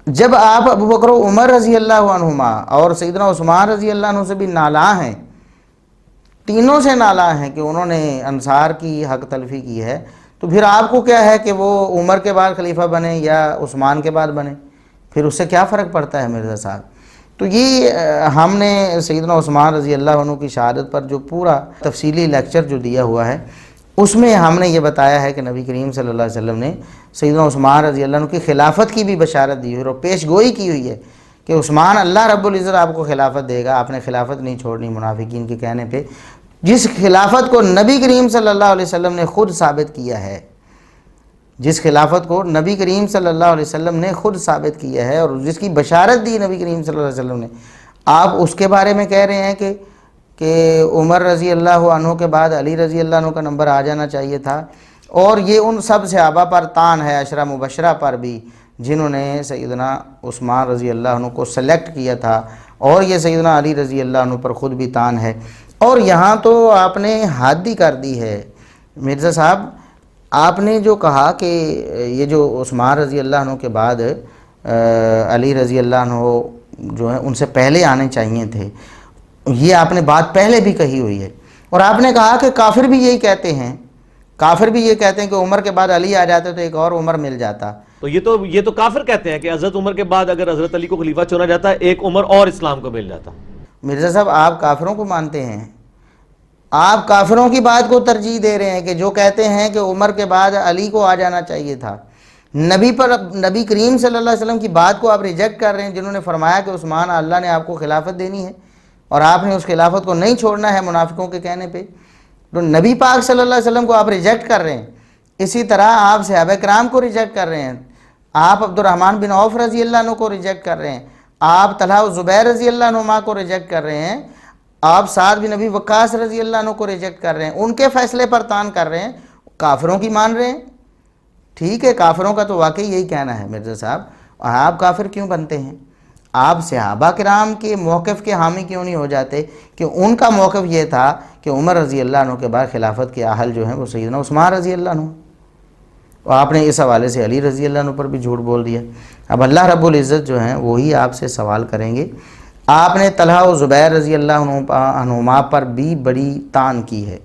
جب آپ ابوبکر و عمر رضی اللہ عنہما اور سیدنا عثمان رضی اللہ عنہ سے بھی نالاں ہیں, تینوں سے نالاں ہیں کہ انہوں نے انصار کی حق تلفی کی ہے, تو پھر آپ کو کیا ہے کہ وہ عمر کے بعد خلیفہ بنے یا عثمان کے بعد بنے, پھر اس سے کیا فرق پڑتا ہے مرزا صاحب؟ تو یہ ہم نے سیدنا عثمان رضی اللہ عنہ کی شہادت پر جو پورا تفصیلی لیکچر جو دیا ہوا ہے اس میں ہم نے یہ بتایا ہے کہ نبی کریم صلی اللہ علیہ وسلم نے سیدنا عثمان رضی اللہ عنہ کی خلافت کی بھی بشارت دی ہوئی اور پیش گوئی کی ہوئی ہے کہ عثمان اللہ رب العزت آپ کو خلافت دے گا, آپ نے خلافت نہیں چھوڑنی منافقین کے کہنے پہ, جس خلافت کو نبی کریم صلی اللہ علیہ وسلم نے خود ثابت کیا ہے, جس خلافت کو نبی کریم صلی اللہ علیہ وسلم نے خود ثابت کیا ہے اور جس کی بشارت دی نبی کریم صلی اللہ علیہ وسلم نے, آپ اس کے بارے میں کہہ رہے ہیں کہ عمر رضی اللہ عنہ کے بعد علی رضی اللہ عنہ کا نمبر آ جانا چاہیے تھا. اور یہ ان سب صحابہ پر تان ہے, عشرہ مبشرہ پر بھی, جنہوں نے سیدنا عثمان رضی اللہ عنہ کو سلیکٹ کیا تھا, اور یہ سیدنا علی رضی اللہ عنہ پر خود بھی تان ہے. اور یہاں تو آپ نے حد ہی کر دی ہے مرزا صاحب. آپ نے جو کہا کہ یہ جو عثمان رضی اللہ عنہ کے بعد علی رضی اللہ عنہ جو ہیں ان سے پہلے آنے چاہیے تھے, یہ آپ نے بات پہلے بھی کہی ہوئی ہے. اور آپ نے کہا کہ کافر بھی یہی کہتے ہیں, کافر بھی یہ کہتے ہیں کہ عمر کے بعد علی آ جاتے تو ایک اور عمر مل جاتا. تو یہ تو کافر کہتے ہیں کہ حضرت عمر کے بعد اگر حضرت علی کو خلیفہ چنا جاتا ہے ایک عمر اور اسلام کو مل جاتا. مرزا صاحب آپ کافروں کو مانتے ہیں, آپ کافروں کی بات کو ترجیح دے رہے ہیں کہ جو کہتے ہیں کہ عمر کے بعد علی کو آ جانا چاہیے تھا. نبی کریم صلی اللہ علیہ وسلم کی بات کو آپ ریجیکٹ کر رہے ہیں جنہوں نے فرمایا کہ عثمان اللہ نے آپ کو خلافت دینی ہے, اور آپ نے اس خلافت کو نہیں چھوڑنا ہے منافقوں کے کہنے پہ، تو نبی پاک صلی اللہ علیہ وسلم کو آپ ریجیکٹ کر رہے ہیں، اسی طرح آپ صحابہ کرام کو ریجیکٹ کر رہے ہیں، آپ عبد الرحمن بن عوف رضی اللہ عنہ کو ریجیکٹ کر رہے ہیں، آپ طلحہ و زبیر رضی اللہ عنہما کو ریجیکٹ کر رہے ہیں، آپ سعد بن ابی وقاص رضی اللہ عنہ کو ریجیکٹ کر رہے ہیں، ان کے فیصلے پر تان کر رہے ہیں، کافروں کی مان رہے ہیں۔ ٹھیک ہے، کافروں کا تو واقعی یہی کہنا ہے مرزا صاحب، اور آپ کافر کیوں بنتے ہیں؟ آپ صحابہ کرام کے موقف کے حامی کیوں نہیں ہو جاتے کہ ان کا موقف یہ تھا کہ عمر رضی اللہ عنہ کے بعد خلافت کے اہل جو ہیں وہ سیدنا عثمان رضی اللہ عنہ، اور آپ نے اس حوالے سے علی رضی اللہ عنہ پر بھی جھوٹ بول دیا۔ اب اللہ رب العزت جو ہیں وہی آپ سے سوال کریں گے۔ آپ نے طلحہ و زبیر رضی اللہ عنہما پر بھی بڑی تان کی ہے،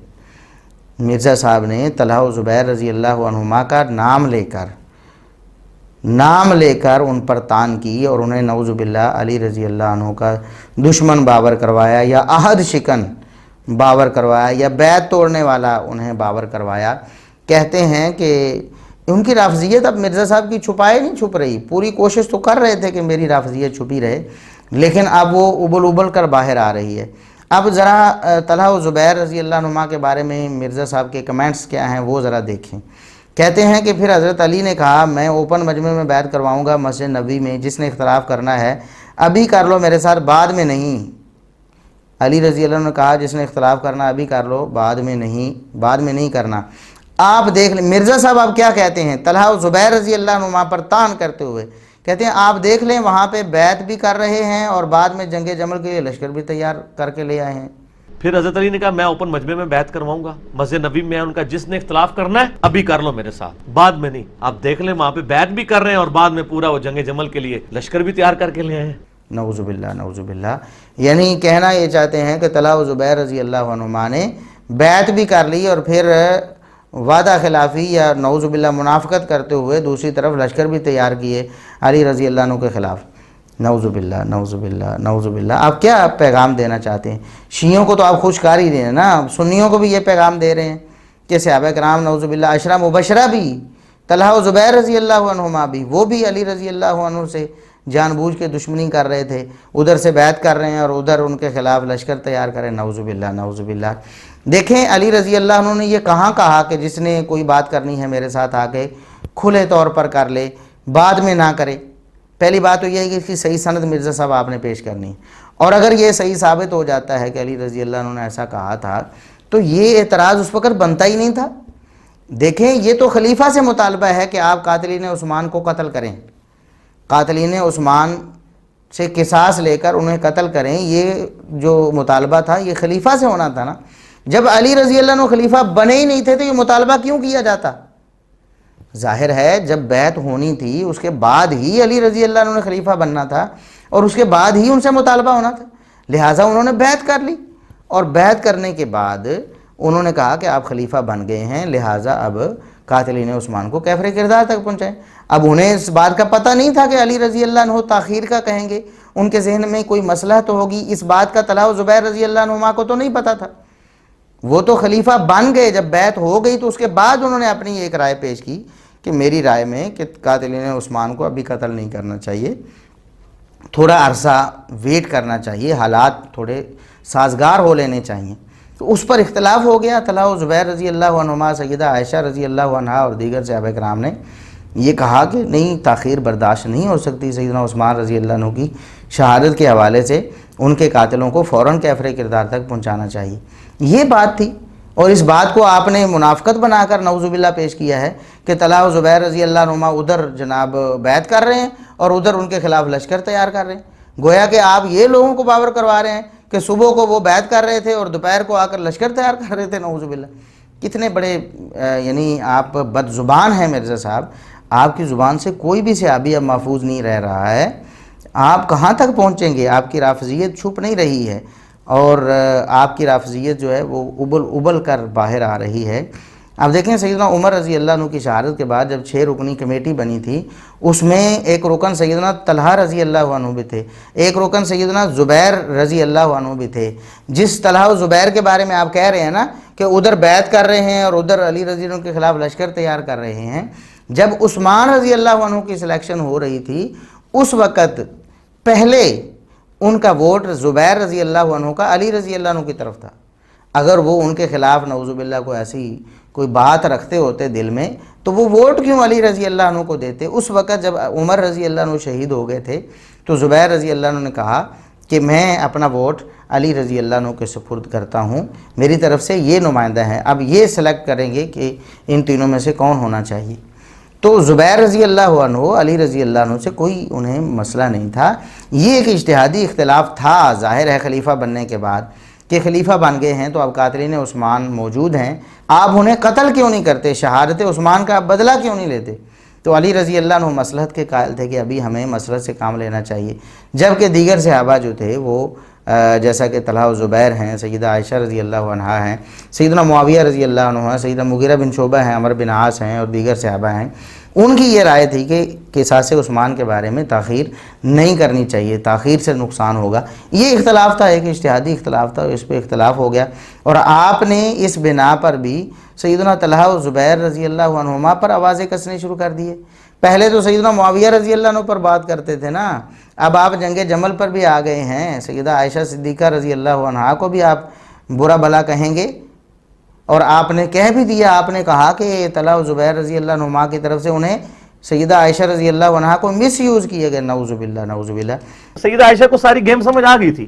مرزا صاحب نے طلحہ و زبیر رضی اللہ عنہما کا نام لے کر ان پر تان کی، اور انہیں نعوذ باللہ علی رضی اللہ عنہ کا دشمن باور کروایا، یا عہد شکن باور کروایا، یا بیعت توڑنے والا انہیں باور کروایا۔ کہتے ہیں کہ ان کی رافضیت اب مرزا صاحب کی چھپائے نہیں چھپ رہی، پوری کوشش تو کر رہے تھے کہ میری رافضیت چھپی رہے، لیکن اب وہ ابل کر باہر آ رہی ہے۔ اب ذرا طلحہ و زبیر رضی اللہ عنہما کے بارے میں مرزا صاحب کے کمنٹس کیا ہیں وہ ذرا دیکھیں۔ کہتے ہیں کہ پھر حضرت علی نے کہا میں اوپن مجمع میں بیعت کرواؤں گا مسجد نبوی میں، جس نے اختلاف کرنا ہے ابھی کر لو میرے ساتھ، بعد میں نہیں۔ علی رضی اللہ عنہ نے کہا جس نے اختلاف کرنا ابھی کر لو، بعد میں نہیں کرنا۔ آپ دیکھ لیں مرزا صاحب آپ کیا کہتے ہیں طلحہ و زبیر رضی اللہ عنہما پر تان کرتے ہوئے، کہتے ہیں آپ دیکھ لیں وہاں پہ بیعت بھی کر رہے ہیں اور بعد میں جنگ جمل کے لیے لشکر بھی تیار کر کے لے آئے ہیں۔ پھر حضرت علی نے کہا میں اوپن مجمع میں بیعت کرواؤں گا مسجد نبی میں، ان کا جس نے اختلاف کرنا ہے ابھی کر لو میرے ساتھ، بعد میں نہیں۔ آپ دیکھ لیں وہاں پہ بیعت بھی کر رہے ہیں اور بعد میں پورا وہ جنگ جمل کے لیے لشکر بھی تیار کر کے لے آئے ہیں۔ نعوذ باللہ نعوذ باللہ، یعنی کہنا یہ چاہتے ہیں کہ طلحہ و زبیر رضی اللہ عنہما نے بیعت بھی کر لی اور پھر وعدہ خلافی یا نعوذ باللہ منافقت کرتے ہوئے دوسری طرف لشکر بھی تیار کیے علی رضی اللہ عنہ کے خلاف۔ نعوذ باللہ نعوذ باللہ نعوذ باللہ۔ آپ کیا پیغام دینا چاہتے ہیں؟ شیعوں کو تو آپ خوش کر ہی رہے ہیں نا، سنیوں کو بھی یہ پیغام دے رہے ہیں کہ صحابہ کرام نعوذ باللہ عشرہ مبشرہ بھی، طلحہ و زبیر رضی اللہ عنہما بھی، وہ بھی علی رضی اللہ عنہ سے جان بوجھ کے دشمنی کر رہے تھے، ادھر سے بیعت کر رہے ہیں اور ادھر ان کے خلاف لشکر تیار کریں۔ نعوذ باللہ نعوذ باللہ۔ دیکھیں علی رضی اللہ عنہ نے یہ کہاں کہا کہ جس نے کوئی بات کرنی ہے میرے ساتھ آ کے کھلے طور پر کر لے، بعد میں نہ کرے۔ پہلی بات تو یہ ہے کہ اس کی صحیح سند مرزا صاحب آپ نے پیش کرنی ہے، اور اگر یہ صحیح ثابت ہو جاتا ہے کہ علی رضی اللہ عنہ نے ایسا کہا تھا تو یہ اعتراض اس وقت بنتا ہی نہیں تھا۔ دیکھیں یہ تو خلیفہ سے مطالبہ ہے کہ آپ قاتلین عثمان کو قتل کریں، قاتلین عثمان سے قصاص لے کر انہیں قتل کریں، یہ جو مطالبہ تھا یہ خلیفہ سے ہونا تھا نا۔ جب علی رضی اللہ عنہ خلیفہ بنے ہی نہیں تھے تو یہ مطالبہ کیوں کیا جاتا؟ ظاہر ہے جب بیعت ہونی تھی اس کے بعد ہی علی رضی اللہ عنہ نے خلیفہ بننا تھا اور اس کے بعد ہی ان سے مطالبہ ہونا تھا، لہٰذا انہوں نے بیعت کر لی، اور بیعت کرنے کے بعد انہوں نے کہا کہ آپ خلیفہ بن گئے ہیں، لہٰذا اب قاتلین عثمان کو کیفر کردار تک پہنچائیں۔ اب انہیں اس بات کا پتہ نہیں تھا کہ علی رضی اللہ عنہ تاخیر کا کہیں گے، ان کے ذہن میں کوئی مسئلہ تو ہوگی، اس بات کا طلحہ و زبیر رضی اللہ عنہما کو تو نہیں پتہ تھا۔ وہ تو خلیفہ بن گئے، جب بیعت ہو گئی تو اس کے بعد انہوں نے اپنی ایک رائے پیش کی کہ میری رائے میں کہ قاتلین عثمان کو ابھی قتل نہیں کرنا چاہیے، تھوڑا عرصہ ویٹ کرنا چاہیے، حالات تھوڑے سازگار ہو لینے چاہیے۔ تو اس پر اختلاف ہو گیا۔ طلحہ و زبیر رضی اللہ عنہما، سیدہ عائشہ رضی اللہ عنہا اور دیگر صحابہ کرام نے یہ کہا کہ نہیں، تاخیر برداشت نہیں ہو سکتی، سیدنا عثمان رضی اللہ عنہ کی شہادت کے حوالے سے ان کے قاتلوں کو فوراً کیفر کردار تک پہنچانا چاہیے۔ یہ بات تھی، اور اس بات کو آپ نے منافقت بنا کر نعوذ باللہ پیش کیا ہے کہ طلحہ و زبیر رضی اللہ عنہما ادھر جناب بیعت کر رہے ہیں اور ادھر ان کے خلاف لشکر تیار کر رہے ہیں، گویا کہ آپ یہ لوگوں کو باور کروا رہے ہیں کہ صبح کو وہ بیعت کر رہے تھے اور دوپہر کو آ کر لشکر تیار کر رہے تھے۔ نعوذ باللہ، کتنے بڑے یعنی آپ بد زبان ہیں مرزا صاحب، آپ کی زبان سے کوئی بھی صحابی اب محفوظ نہیں رہ رہا ہے۔ آپ کہاں تک پہنچیں گے؟ آپ کی رافضیت چھپ نہیں رہی ہے، اور آپ کی رافضیت جو ہے وہ ابل کر باہر آ رہی ہے۔ اب دیکھیں سیدنا عمر رضی اللہ عنہ کی شہادت کے بعد جب 6 رکنی کمیٹی بنی تھی، اس میں ایک رکن سیدنا طلحہ رضی اللہ عنہ بھی تھے، ایک رکن سیدنا زبیر رضی اللہ عنہ بھی تھے۔ جس طلحہ و زبیر کے بارے میں آپ کہہ رہے ہیں نا کہ ادھر بیعت کر رہے ہیں اور ادھر علی رضی اللہ عنہ کے خلاف لشکر تیار کر رہے ہیں، جب عثمان رضی اللہ عنہ کی سلیکشن ہو رہی تھی اس وقت پہلے ان کا ووٹ زبیر رضی اللہ عنہ کا علی رضی اللہ عنہ کی طرف تھا. اگر وہ ان کے خلاف نعوذ باللہ کو ایسی کوئی بات رکھتے ہوتے دل میں تو وہ ووٹ کیوں علی رضی اللہ عنہ کو دیتے؟ اس وقت جب عمر رضی اللہ عنہ شہید ہو گئے تھے تو زبیر رضی اللہ عنہ نے کہا کہ میں اپنا ووٹ علی رضی اللہ عنہ کے سپرد کرتا ہوں، میری طرف سے یہ نمائندہ ہیں، اب یہ سلیکٹ کریں گے کہ ان تینوں میں سے کون ہونا چاہیے. تو زبیر رضی اللہ عنہ علی رضی اللہ عنہ سے کوئی انہیں مسئلہ نہیں تھا. یہ ایک اجتہادی اختلاف تھا، ظاہر ہے خلیفہ بننے کے بعد کہ خلیفہ بن گئے ہیں تو اب قاتلین عثمان موجود ہیں، آپ انہیں قتل کیوں نہیں کرتے، شہادت عثمان کا بدلہ کیوں نہیں لیتے؟ تو علی رضی اللہ عنہ مصلحت کے قائل تھے کہ ابھی ہمیں مصلحت سے کام لینا چاہیے، جبکہ دیگر صحابہ جو تھے وہ جیسا کہ طلحہ و زبیر ہیں، سیدہ عائشہ رضی اللہ عنہا ہیں، سیدنا معاویہ رضی اللہ عنہ ہیں، سیدنا مغیرہ بن شعبہ ہیں، عمر بن عاص ہیں اور دیگر صحابہ ہیں، ان کی یہ رائے تھی کہ قصاص عثمان کے بارے میں تاخیر نہیں کرنی چاہیے، تاخیر سے نقصان ہوگا. یہ اختلاف تھا، ایک اجتہادی اختلاف تھا، اس پہ اختلاف ہو گیا اور آپ نے اس بنا پر بھی سیدنا طلحہ و زبیر رضی اللہ عنہما پر آوازیں کسنے شروع کر دیے. پہلے تو سیدنا معاویہ رضی اللہ عنہ پر بات کرتے تھے نا، اب آپ جنگ جمل پر بھی آ گئے ہیں، سیدہ عائشہ صدیقہ رضی اللہ عنہا کو بھی آپ برا بھلا کہیں گے. اور آپ نے کہہ بھی دیا، آپ نے کہا کہ طلحہ و زبیر رضی اللہ عنہما کی طرف سے انہیں سیدہ عائشہ رضی اللہ عنہا کو مس یوز کیے گئے. نعوذ باللہ نعوذ باللہ. سیدہ عائشہ کو ساری گیم سمجھ آ گئی تھی،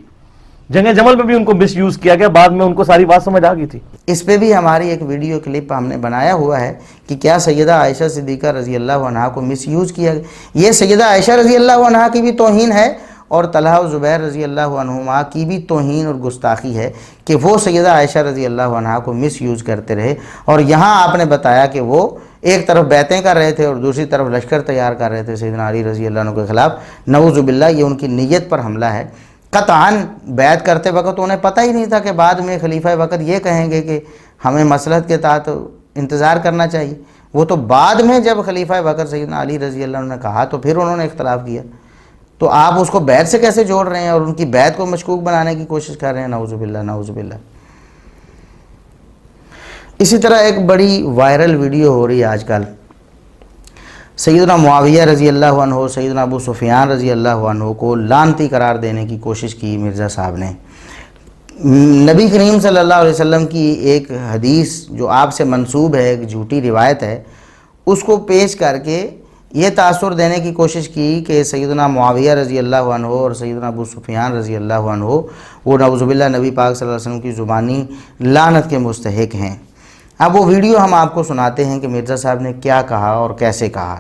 جنگ جمل میں بھی ان کو مس یوز کیا گیا، بعد میں ان کو ساری بات سمجھ آ گئی تھی. اس پہ بھی ہماری ایک ویڈیو کلپ ہم نے بنایا ہوا ہے کہ کیا سیدہ عائشہ صدیقہ رضی اللہ عنہا کو مس یوز کیا گیا. یہ سیدہ عائشہ رضی اللہ عنہا کی بھی توہین ہے اور طلحہ و زبیر رضی اللہ عنہما کی بھی توہین اور گستاخی ہے کہ وہ سیدہ عائشہ رضی اللہ عنہا کو مس یوز کرتے رہے. اور یہاں آپ نے بتایا کہ وہ ایک طرف بیعتیں کر رہے تھے اور دوسری طرف لشکر تیار کر رہے تھے سیدنا علی رضی اللہ عنہ کے خلاف. نعوذ باللہ، یہ ان کی نیت پر حملہ ہے. قطعاً بیعت کرتے وقت انہیں پتہ ہی نہیں تھا کہ بعد میں خلیفہ وقت یہ کہیں گے کہ ہمیں مصلحت کے تحت انتظار کرنا چاہیے. وہ تو بعد میں جب خلیفہ وقت سیدنا علی رضی اللہ عنہ نے کہا تو پھر انہوں نے اختلاف کیا. تو آپ اس کو بیعت سے کیسے جوڑ رہے ہیں اور ان کی بیعت کو مشکوک بنانے کی کوشش کر رہے ہیں؟ نعوذ باللہ نعوذ باللہ. اسی طرح ایک بڑی وائرل ویڈیو ہو رہی ہے آج کل، سیدنا معاویہ رضی اللہ عنہ سیدنا ابو سفیان رضی اللہ عنہ کو لعنتی قرار دینے کی کوشش کی مرزا صاحب نے. نبی کریم صلی اللہ علیہ وسلم کی ایک حدیث جو آپ سے منسوب ہے، ایک جھوٹی روایت ہے، اس کو پیش کر کے یہ تاثر دینے کی کوشش کی کہ سیدنا معاویہ رضی اللہ عنہ اور سیدنا ابو سفیان رضی اللہ عنہ وہ نعوذ باللہ نبی پاک صلی اللہ علیہ وسلم کی زبانی لعنت کے مستحق ہیں. اب وہ ویڈیو ہم آپ کو سناتے ہیں کہ مرزا صاحب نے کیا کہا اور کیسے کہا.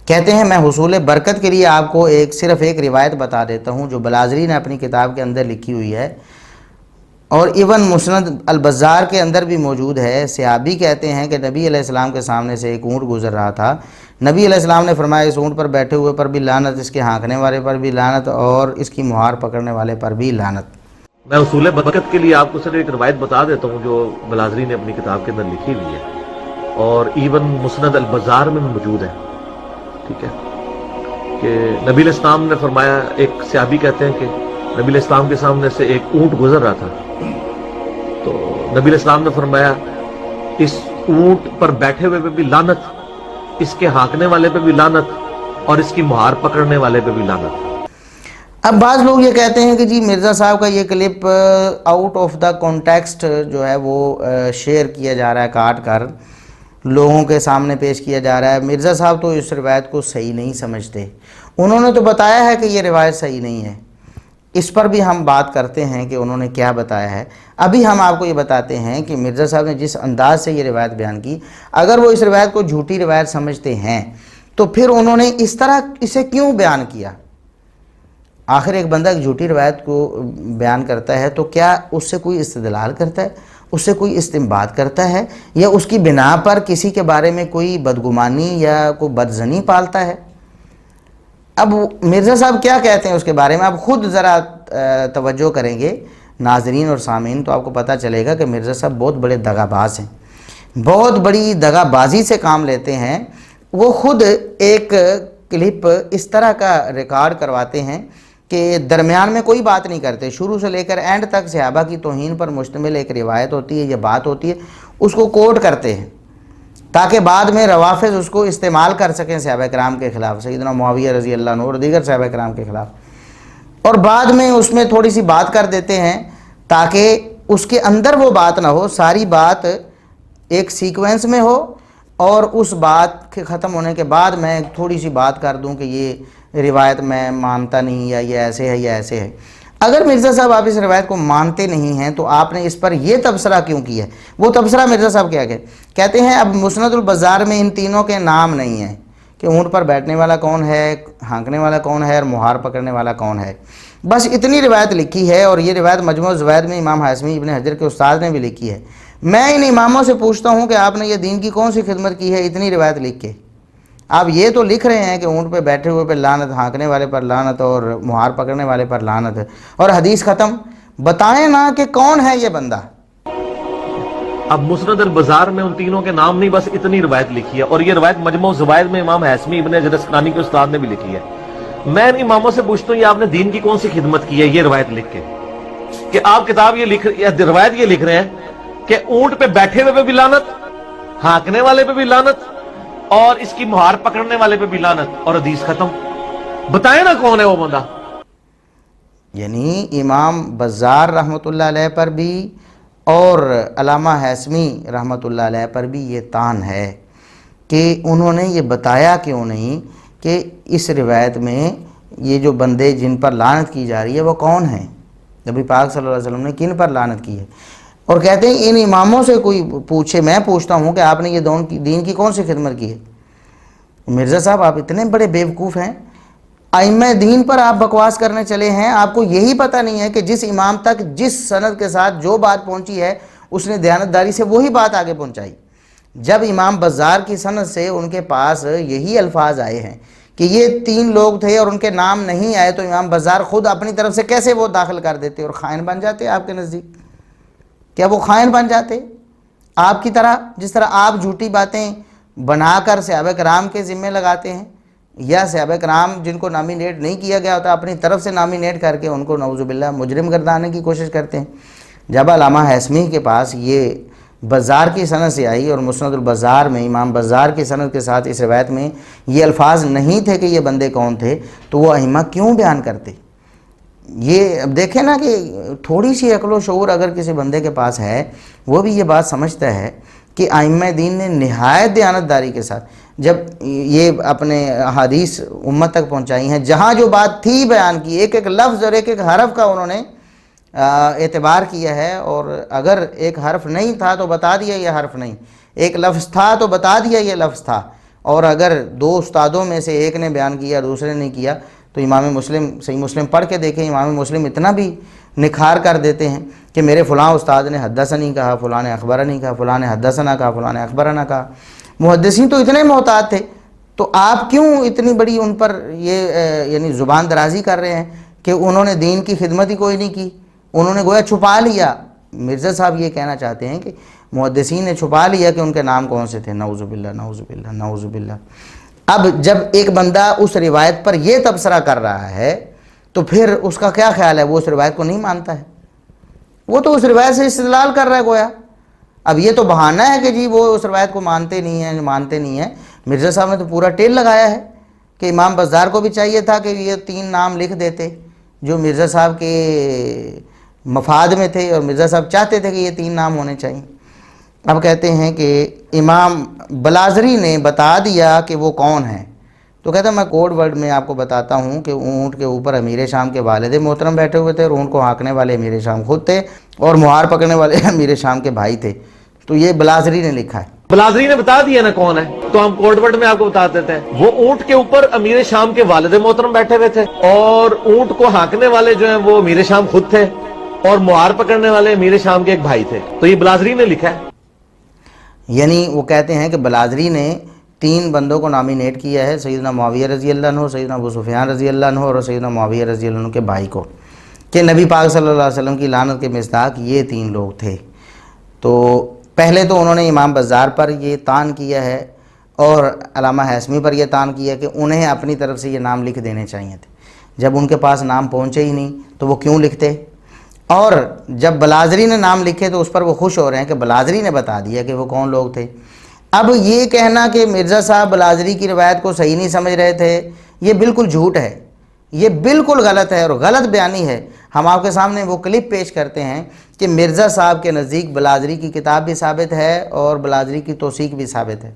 کہتے ہیں، میں حصول برکت کے لیے آپ کو صرف ایک روایت بتا دیتا ہوں جو بلازری نے اپنی کتاب کے اندر لکھی ہوئی ہے اور ایون مسند البزار کے اندر بھی موجود ہے. صحابی کہتے ہیں کہ نبی علیہ السلام کے سامنے سے ایک اونٹ گزر رہا تھا. نبی علیہ السلام نے فرمایا اس اونٹ پر بیٹھے ہوئے پر بھی لعنت، اس کے ہانکنے والے پر بھی لعنت اور اس کی مہار پکڑنے والے پر بھی لعنت. میں حصول برکت کے لیے آپ کو صرف ایک روایت بتا دیتا ہوں جو بلازری نے اپنی کتاب کے اندر لکھی ہوئی ہے اور ایون مسند البزار میں بھی موجود ہے. ٹھیک ہے کہ نبی علیہ السلام نے فرمایا، ایک صحابی کہتے ہیں کہ نبی علیہ السلام کے سامنے سے ایک اونٹ گزر رہا تھا تو نبی علیہ السلام نے فرمایا اس اونٹ پر بیٹھے ہوئے پہ بھی لعنت، اس کے ہانکنے والے پہ بھی لعنت اور اس کی مہار پکڑنے والے پہ بھی لعنت. اب بعض لوگ یہ کہتے ہیں کہ جی مرزا صاحب کا یہ clip out of the context جو ہے وہ شیئر کیا جا رہا ہے، کاٹ کر لوگوں کے سامنے پیش کیا جا رہا ہے. مرزا صاحب تو اس روایت کو صحیح نہیں سمجھتے، انہوں نے تو بتایا ہے کہ یہ روایت صحیح نہیں ہے. اس پر بھی ہم بات کرتے ہیں کہ انہوں نے کیا بتایا ہے. ابھی ہم آپ کو یہ بتاتے ہیں کہ مرزا صاحب نے جس انداز سے یہ روایت بیان کی، اگر وہ اس روایت کو جھوٹی روایت سمجھتے ہیں تو پھر انہوں نے اس طرح اسے کیوں بیان کیا؟ آخر ایک بندہ ایک جھوٹی روایت کو بیان کرتا ہے تو کیا اس سے کوئی استدلال کرتا ہے، اس سے کوئی استنباط کرتا ہے یا اس کی بنا پر کسی کے بارے میں کوئی بدگمانی یا کوئی بدظنی پالتا ہے؟ اب مرزا صاحب کیا کہتے ہیں اس کے بارے میں آپ خود ذرا توجہ کریں گے ناظرین اور سامعین تو آپ کو پتہ چلے گا کہ مرزا صاحب بہت بڑے دغا باز ہیں، بہت بڑی دغا بازی سے کام لیتے ہیں. وہ خود ایک کلپ اس طرح کا ریکارڈ کرواتے ہیں کہ درمیان میں کوئی بات نہیں کرتے، شروع سے لے کر اینڈ تک صحابہ کی توہین پر مشتمل ایک روایت ہوتی ہے یا بات ہوتی ہے، اس کو کوٹ کرتے ہیں تاکہ بعد میں روافظ اس کو استعمال کر سکیں صحابہ کرام کے خلاف، سیدنا معاویہ رضی اللہ عنہ اور دیگر صحابہ کرام کے خلاف. اور بعد میں اس میں تھوڑی سی بات کر دیتے ہیں تاکہ اس کے اندر وہ بات نہ ہو، ساری بات ایک سیکوینس میں ہو، اور اس بات کے ختم ہونے کے بعد میں تھوڑی سی بات کر دوں کہ یہ روایت میں مانتا نہیں، یا یہ ایسے ہے یا ایسے ہے۔ اگر مرزا صاحب آپ اس روایت کو مانتے نہیں ہیں تو آپ نے اس پر یہ تبصرہ کیوں کیا ہے؟ وہ تبصرہ مرزا صاحب کیا کہتے ہیں، اب مسند البزار میں ان تینوں کے نام نہیں ہیں کہ اونٹ پر بیٹھنے والا کون ہے، ہانکنے والا کون ہے، اور مہار پکڑنے والا کون ہے، بس اتنی روایت لکھی ہے، اور یہ روایت مجموع الزوائد میں امام حازمی ابن حجر کے استاد نے بھی لکھی ہے۔ میں ان اماموں سے پوچھتا ہوں کہ آپ نے یہ دین کی کون سی خدمت کی ہے اتنی روایت لکھ کے؟ آپ یہ تو لکھ رہے ہیں کہ اونٹ پہ بیٹھے ہوئے پہ لعنت، ہانکنے والے پر لعنت، اور مہار پکڑنے والے پر لعنت، اور حدیث ختم۔ بتائیں نا کہ کون ہے یہ بندہ؟ اب مسند البزار میں ان تینوں کے نام نہیں، بس اتنی روایت لکھی ہے، اور یہ روایت مجموع الزوائد میں امام حازمی ابن حجر اسقلانی کے استاد نے بھی لکھی ہے۔ میں ان اماموں سے پوچھتا ہوں یہ آپ نے دین کی کون سی خدمت کی ہے یہ روایت لکھ کے، کہ آپ کتاب روایت یہ لکھ رہے ہیں کہ اونٹ پہ بیٹھے ہوئے پہ بھی لعنت، ہانکنے والے پہ بھی لعنت، اور اس کی مہار پکڑنے والے پہ بھی لعنت، اور حدیث ختم۔ بتائیں نا کون ہے وہ بندہ؟ یعنی امام بزار رحمۃ اللہ علیہ پر بھی اور علامہ حازمی رحمۃ اللہ علیہ پر بھی یہ طعن ہے کہ انہوں نے یہ بتایا کیوں نہیں کہ اس روایت میں یہ جو بندے جن پر لعنت کی جا رہی ہے وہ کون ہیں، نبی پاک صلی اللہ علیہ وسلم نے کن پر لعنت کی ہے۔ اور کہتے ہیں ان اماموں سے کوئی پوچھے، میں پوچھتا ہوں کہ آپ نے یہ دین کی کون سی خدمت کی ہے؟ مرزا صاحب آپ اتنے بڑے بیوقوف ہیں، ائمہ دین پر آپ بکواس کرنے چلے ہیں، آپ کو یہی پتہ نہیں ہے کہ جس امام تک جس سند کے ساتھ جو بات پہنچی ہے اس نے دیانتداری سے وہی بات آگے پہنچائی۔ جب امام بزار کی سند سے ان کے پاس یہی الفاظ آئے ہیں کہ یہ تین لوگ تھے اور ان کے نام نہیں آئے، تو امام بزار خود اپنی طرف سے کیسے وہ داخل کر دیتے اور خائن بن جاتے آپ کے نزدیک؟ کیا وہ خائن بن جاتے آپ کی طرح، جس طرح آپ جھوٹی باتیں بنا کر صحابہ کرام کے ذمے لگاتے ہیں، یا صحابہ کرام جن کو نامینیٹ نہیں کیا گیا ہوتا اپنی طرف سے نامینیٹ کر کے ان کو نعوذ باللہ مجرم گردانے کی کوشش کرتے ہیں؟ جب علامہ حازمی کے پاس یہ بزار کی سند سے آئی اور مسند البزار میں امام بزار کی سند کے ساتھ اس روایت میں یہ الفاظ نہیں تھے کہ یہ بندے کون تھے، تو وہ ائمہ کیوں بیان کرتے؟ یہ اب دیکھیں نا کہ تھوڑی سی عقل و شعور اگر کسی بندے کے پاس ہے وہ بھی یہ بات سمجھتا ہے کہ ائمہ دین نے نہایت دیانتداری کے ساتھ جب یہ اپنے حدیث امت تک پہنچائی ہیں، جہاں جو بات تھی بیان کی، ایک ایک لفظ اور ایک ایک حرف کا انہوں نے اعتبار کیا ہے، اور اگر ایک حرف نہیں تھا تو بتا دیا یہ حرف نہیں، ایک لفظ تھا تو بتا دیا یہ لفظ تھا، اور اگر دو استادوں میں سے ایک نے بیان کیا دوسرے نے کیا تو امام مسلم صحیح مسلم پڑھ کے دیکھیں، امام مسلم اتنا بھی نکھار کر دیتے ہیں کہ میرے فلاں استاد نے حدثنی کہا، فلاں نے اخبرنی کہا، فلاں نے حدثنا کہا، فلاں نے اخبرنا کہا۔ محدثین تو اتنے محتاط تھے، تو آپ کیوں اتنی بڑی ان پر یہ یعنی زبان درازی کر رہے ہیں کہ انہوں نے دین کی خدمت ہی کوئی نہیں کی، انہوں نے گویا چھپا لیا؟ مرزا صاحب یہ کہنا چاہتے ہیں کہ محدثین نے چھپا لیا کہ ان کے نام کون سے تھے۔ نعوذ باللہ نعوذ باللہ نعوذ باللہ۔ اب جب ایک بندہ اس روایت پر یہ تبصرہ کر رہا ہے تو پھر اس کا کیا خیال ہے؟ وہ اس روایت کو نہیں مانتا ہے، وہ تو اس روایت سے استدلال کر رہا ہے گویا۔ اب یہ تو بہانہ ہے کہ جی وہ اس روایت کو مانتے نہیں ہیں۔ مرزا صاحب نے تو پورا ٹیل لگایا ہے کہ امام بزار کو بھی چاہیے تھا کہ یہ تین نام لکھ دیتے جو مرزا صاحب کے مفاد میں تھے، اور مرزا صاحب چاہتے تھے کہ یہ تین نام ہونے چاہیے۔ اب کہتے ہیں کہ امام بلازری نے بتا دیا کہ وہ کون ہیں، تو کہتا ہے میں کوڈ ورڈ میں آپ کو بتاتا ہوں کہ اونٹ کے اوپر امیر شام کے والد محترم بیٹھے ہوئے تھے، اور اونٹ کو ہانکنے والے امیر شام خود تھے، اور مہار پکڑنے والے امیر شام کے بھائی تھے۔ تو یہ بلازری نے لکھا ہے۔ بلازری نے بتا دیا نا کون ہے، تو ہم کوڈ ورڈ میں آپ کو بتا دیتے ہیں۔ وہ اونٹ کے اوپر امیر شام کے والد محترم بیٹھے ہوئے تھے، اور اونٹ کو ہانکنے والے جو ہیں وہ امیر شام خود تھے، اور مہار پکڑنے والے امیر شام کے ایک بھائی تھے۔ تو یہ بلازری نے لکھا ہے۔ یعنی وہ کہتے ہیں کہ بلازری نے تین بندوں کو نامینیٹ کیا ہے، سیدنا معاویہ رضی اللہ عنہ، سیدنا ابو سفیان رضی اللہ عنہ، اور سیدنا معاویہ رضی اللہ عنہ کے بھائی کو، کہ نبی پاک صلی اللہ علیہ وسلم کی لعنت کے مصداق یہ تین لوگ تھے۔ تو پہلے تو انہوں نے امام بزار پر یہ طعن کیا ہے اور علامہ حازمی پر یہ طعن کیا کہ انہیں اپنی طرف سے یہ نام لکھ دینے چاہیے تھے، جب ان کے پاس نام پہنچے ہی نہیں تو وہ کیوں لکھتے؟ اور جب بلازری نے نام لکھے تو اس پر وہ خوش ہو رہے ہیں کہ بلازری نے بتا دیا کہ وہ کون لوگ تھے۔ اب یہ کہنا کہ مرزا صاحب بلازری کی روایت کو صحیح نہیں سمجھ رہے تھے، یہ بالکل جھوٹ ہے۔ یہ بالکل غلط ہے اور غلط بیانی ہے۔ ہم آپ کے سامنے وہ کلپ پیش کرتے ہیں کہ مرزا صاحب کے نزدیک بلادری کی کتاب بھی ثابت ہے اور بلادری کی توثیق بھی ثابت ہے۔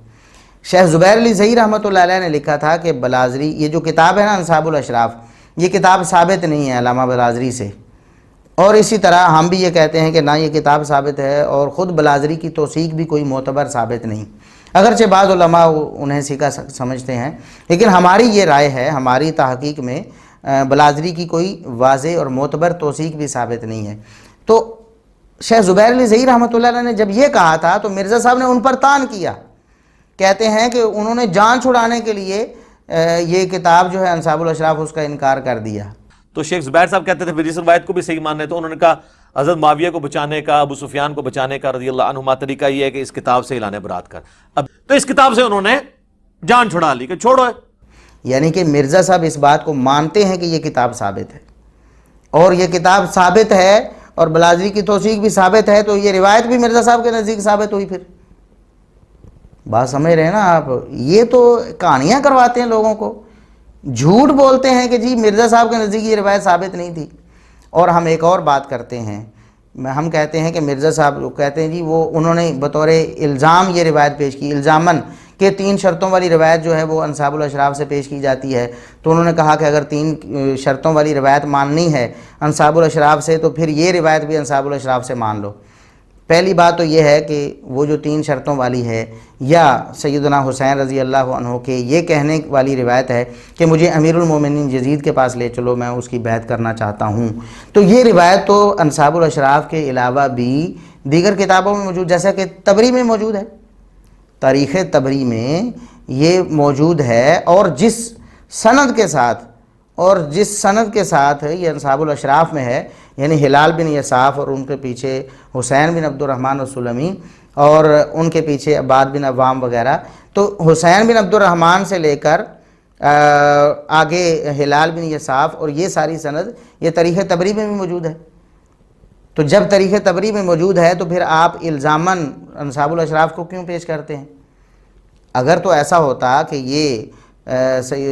شیخ زبیر علی زئی رحمۃ اللہ علیہ نے لکھا تھا کہ بلادری، یہ جو کتاب ہے نا انصاب الاشراف، یہ کتاب ثابت نہیں ہے علامہ بلادری سے، اور اسی طرح ہم بھی یہ کہتے ہیں کہ نہ یہ کتاب ثابت ہے اور خود بلادری کی توثیق بھی کوئی معتبر ثابت نہیں، اگرچہ بعض علماء انہیں سکہ سمجھتے ہیں، لیکن ہماری یہ رائے ہے، ہماری تحقیق میں بلادری کی کوئی واضح اور معتبر توثیق بھی ثابت نہیں ہے۔ تو شیخ زبیر علی زئی رحمۃ اللہ علیہ نے جب یہ کہا تھا تو مرزا صاحب نے ان پر طعن کیا، کہتے ہیں کہ انہوں نے جان چھڑانے کے لیے یہ کتاب جو ہے انصاب الاشراف اس کا انکار کر دیا۔ تو شیخ زبیر صاحب کہتے تھے پھر اس روایت کو بھی صحیح ماننے، تو انہوں نے کہا حضرت معاویہ کو بچانے کا، ابو سفیان کو بچانے کا رضی اللہ عنہما طریقہ یہ ہے کہ اس کتاب سے اعلان برات کر۔ اب تو اس کتاب سے انہوں نے جان چھڑا لی کہ چھوڑو ہے، یعنی کہ مرزا صاحب اس بات کو مانتے ہیں کہ یہ کتاب ثابت ہے، اور یہ کتاب ثابت ہے اور بلادری کی توثیق بھی ثابت ہے، تو یہ روایت بھی مرزا صاحب کے نزدیک ثابت ہوئی۔ پھر بات سمجھ رہے ہیں نا آپ؟ یہ تو کہانیاں کرواتے ہیں لوگوں کو، جھوٹ بولتے ہیں کہ جی مرزا صاحب کے نزدیک یہ روایت ثابت نہیں تھی۔ اور ہم ایک اور بات کرتے ہیں، ہم کہتے ہیں کہ مرزا صاحب کہتے ہیں جی وہ انہوں نے بطور الزام یہ روایت پیش کی، الزاماً، کہ 3 شرطوں والی روایت جو ہے وہ انصاب الاشراف سے پیش کی جاتی ہے، تو انہوں نے کہا کہ اگر 3 شرطوں والی روایت ماننی ہے انصاب الاشراف سے تو پھر یہ روایت بھی انصاب الاشراف سے مان لو۔ پہلی بات تو یہ ہے کہ وہ جو 3 شرطوں والی ہے، یا سیدنا حسین رضی اللہ عنہ کے یہ کہنے والی روایت ہے کہ مجھے امیر المومنین یزید کے پاس لے چلو، میں اس کی بیعت کرنا چاہتا ہوں، تو یہ روایت تو انصاب الاشراف کے علاوہ بھی دیگر کتابوں میں موجود، جیسا کہ تبری میں موجود ہے، تاریخ تبری میں یہ موجود ہے، اور جس سند کے ساتھ یہ انصاب الاشراف میں ہے، یعنی ہلال بن یساف اور ان کے پیچھے حسین بن عبد الرحمن السلمی اور ان کے پیچھے عباد بن عوام وغیرہ، تو حسین بن عبد الرحمن سے لے کر آگے ہلال بن یساف اور یہ ساری سند یہ تاریخ تبری میں بھی موجود ہے۔ تو جب تاریخ تبری میں موجود ہے تو پھر آپ الزاماً انصاب الاشراف کو کیوں پیش کرتے ہیں؟ اگر تو ایسا ہوتا کہ یہ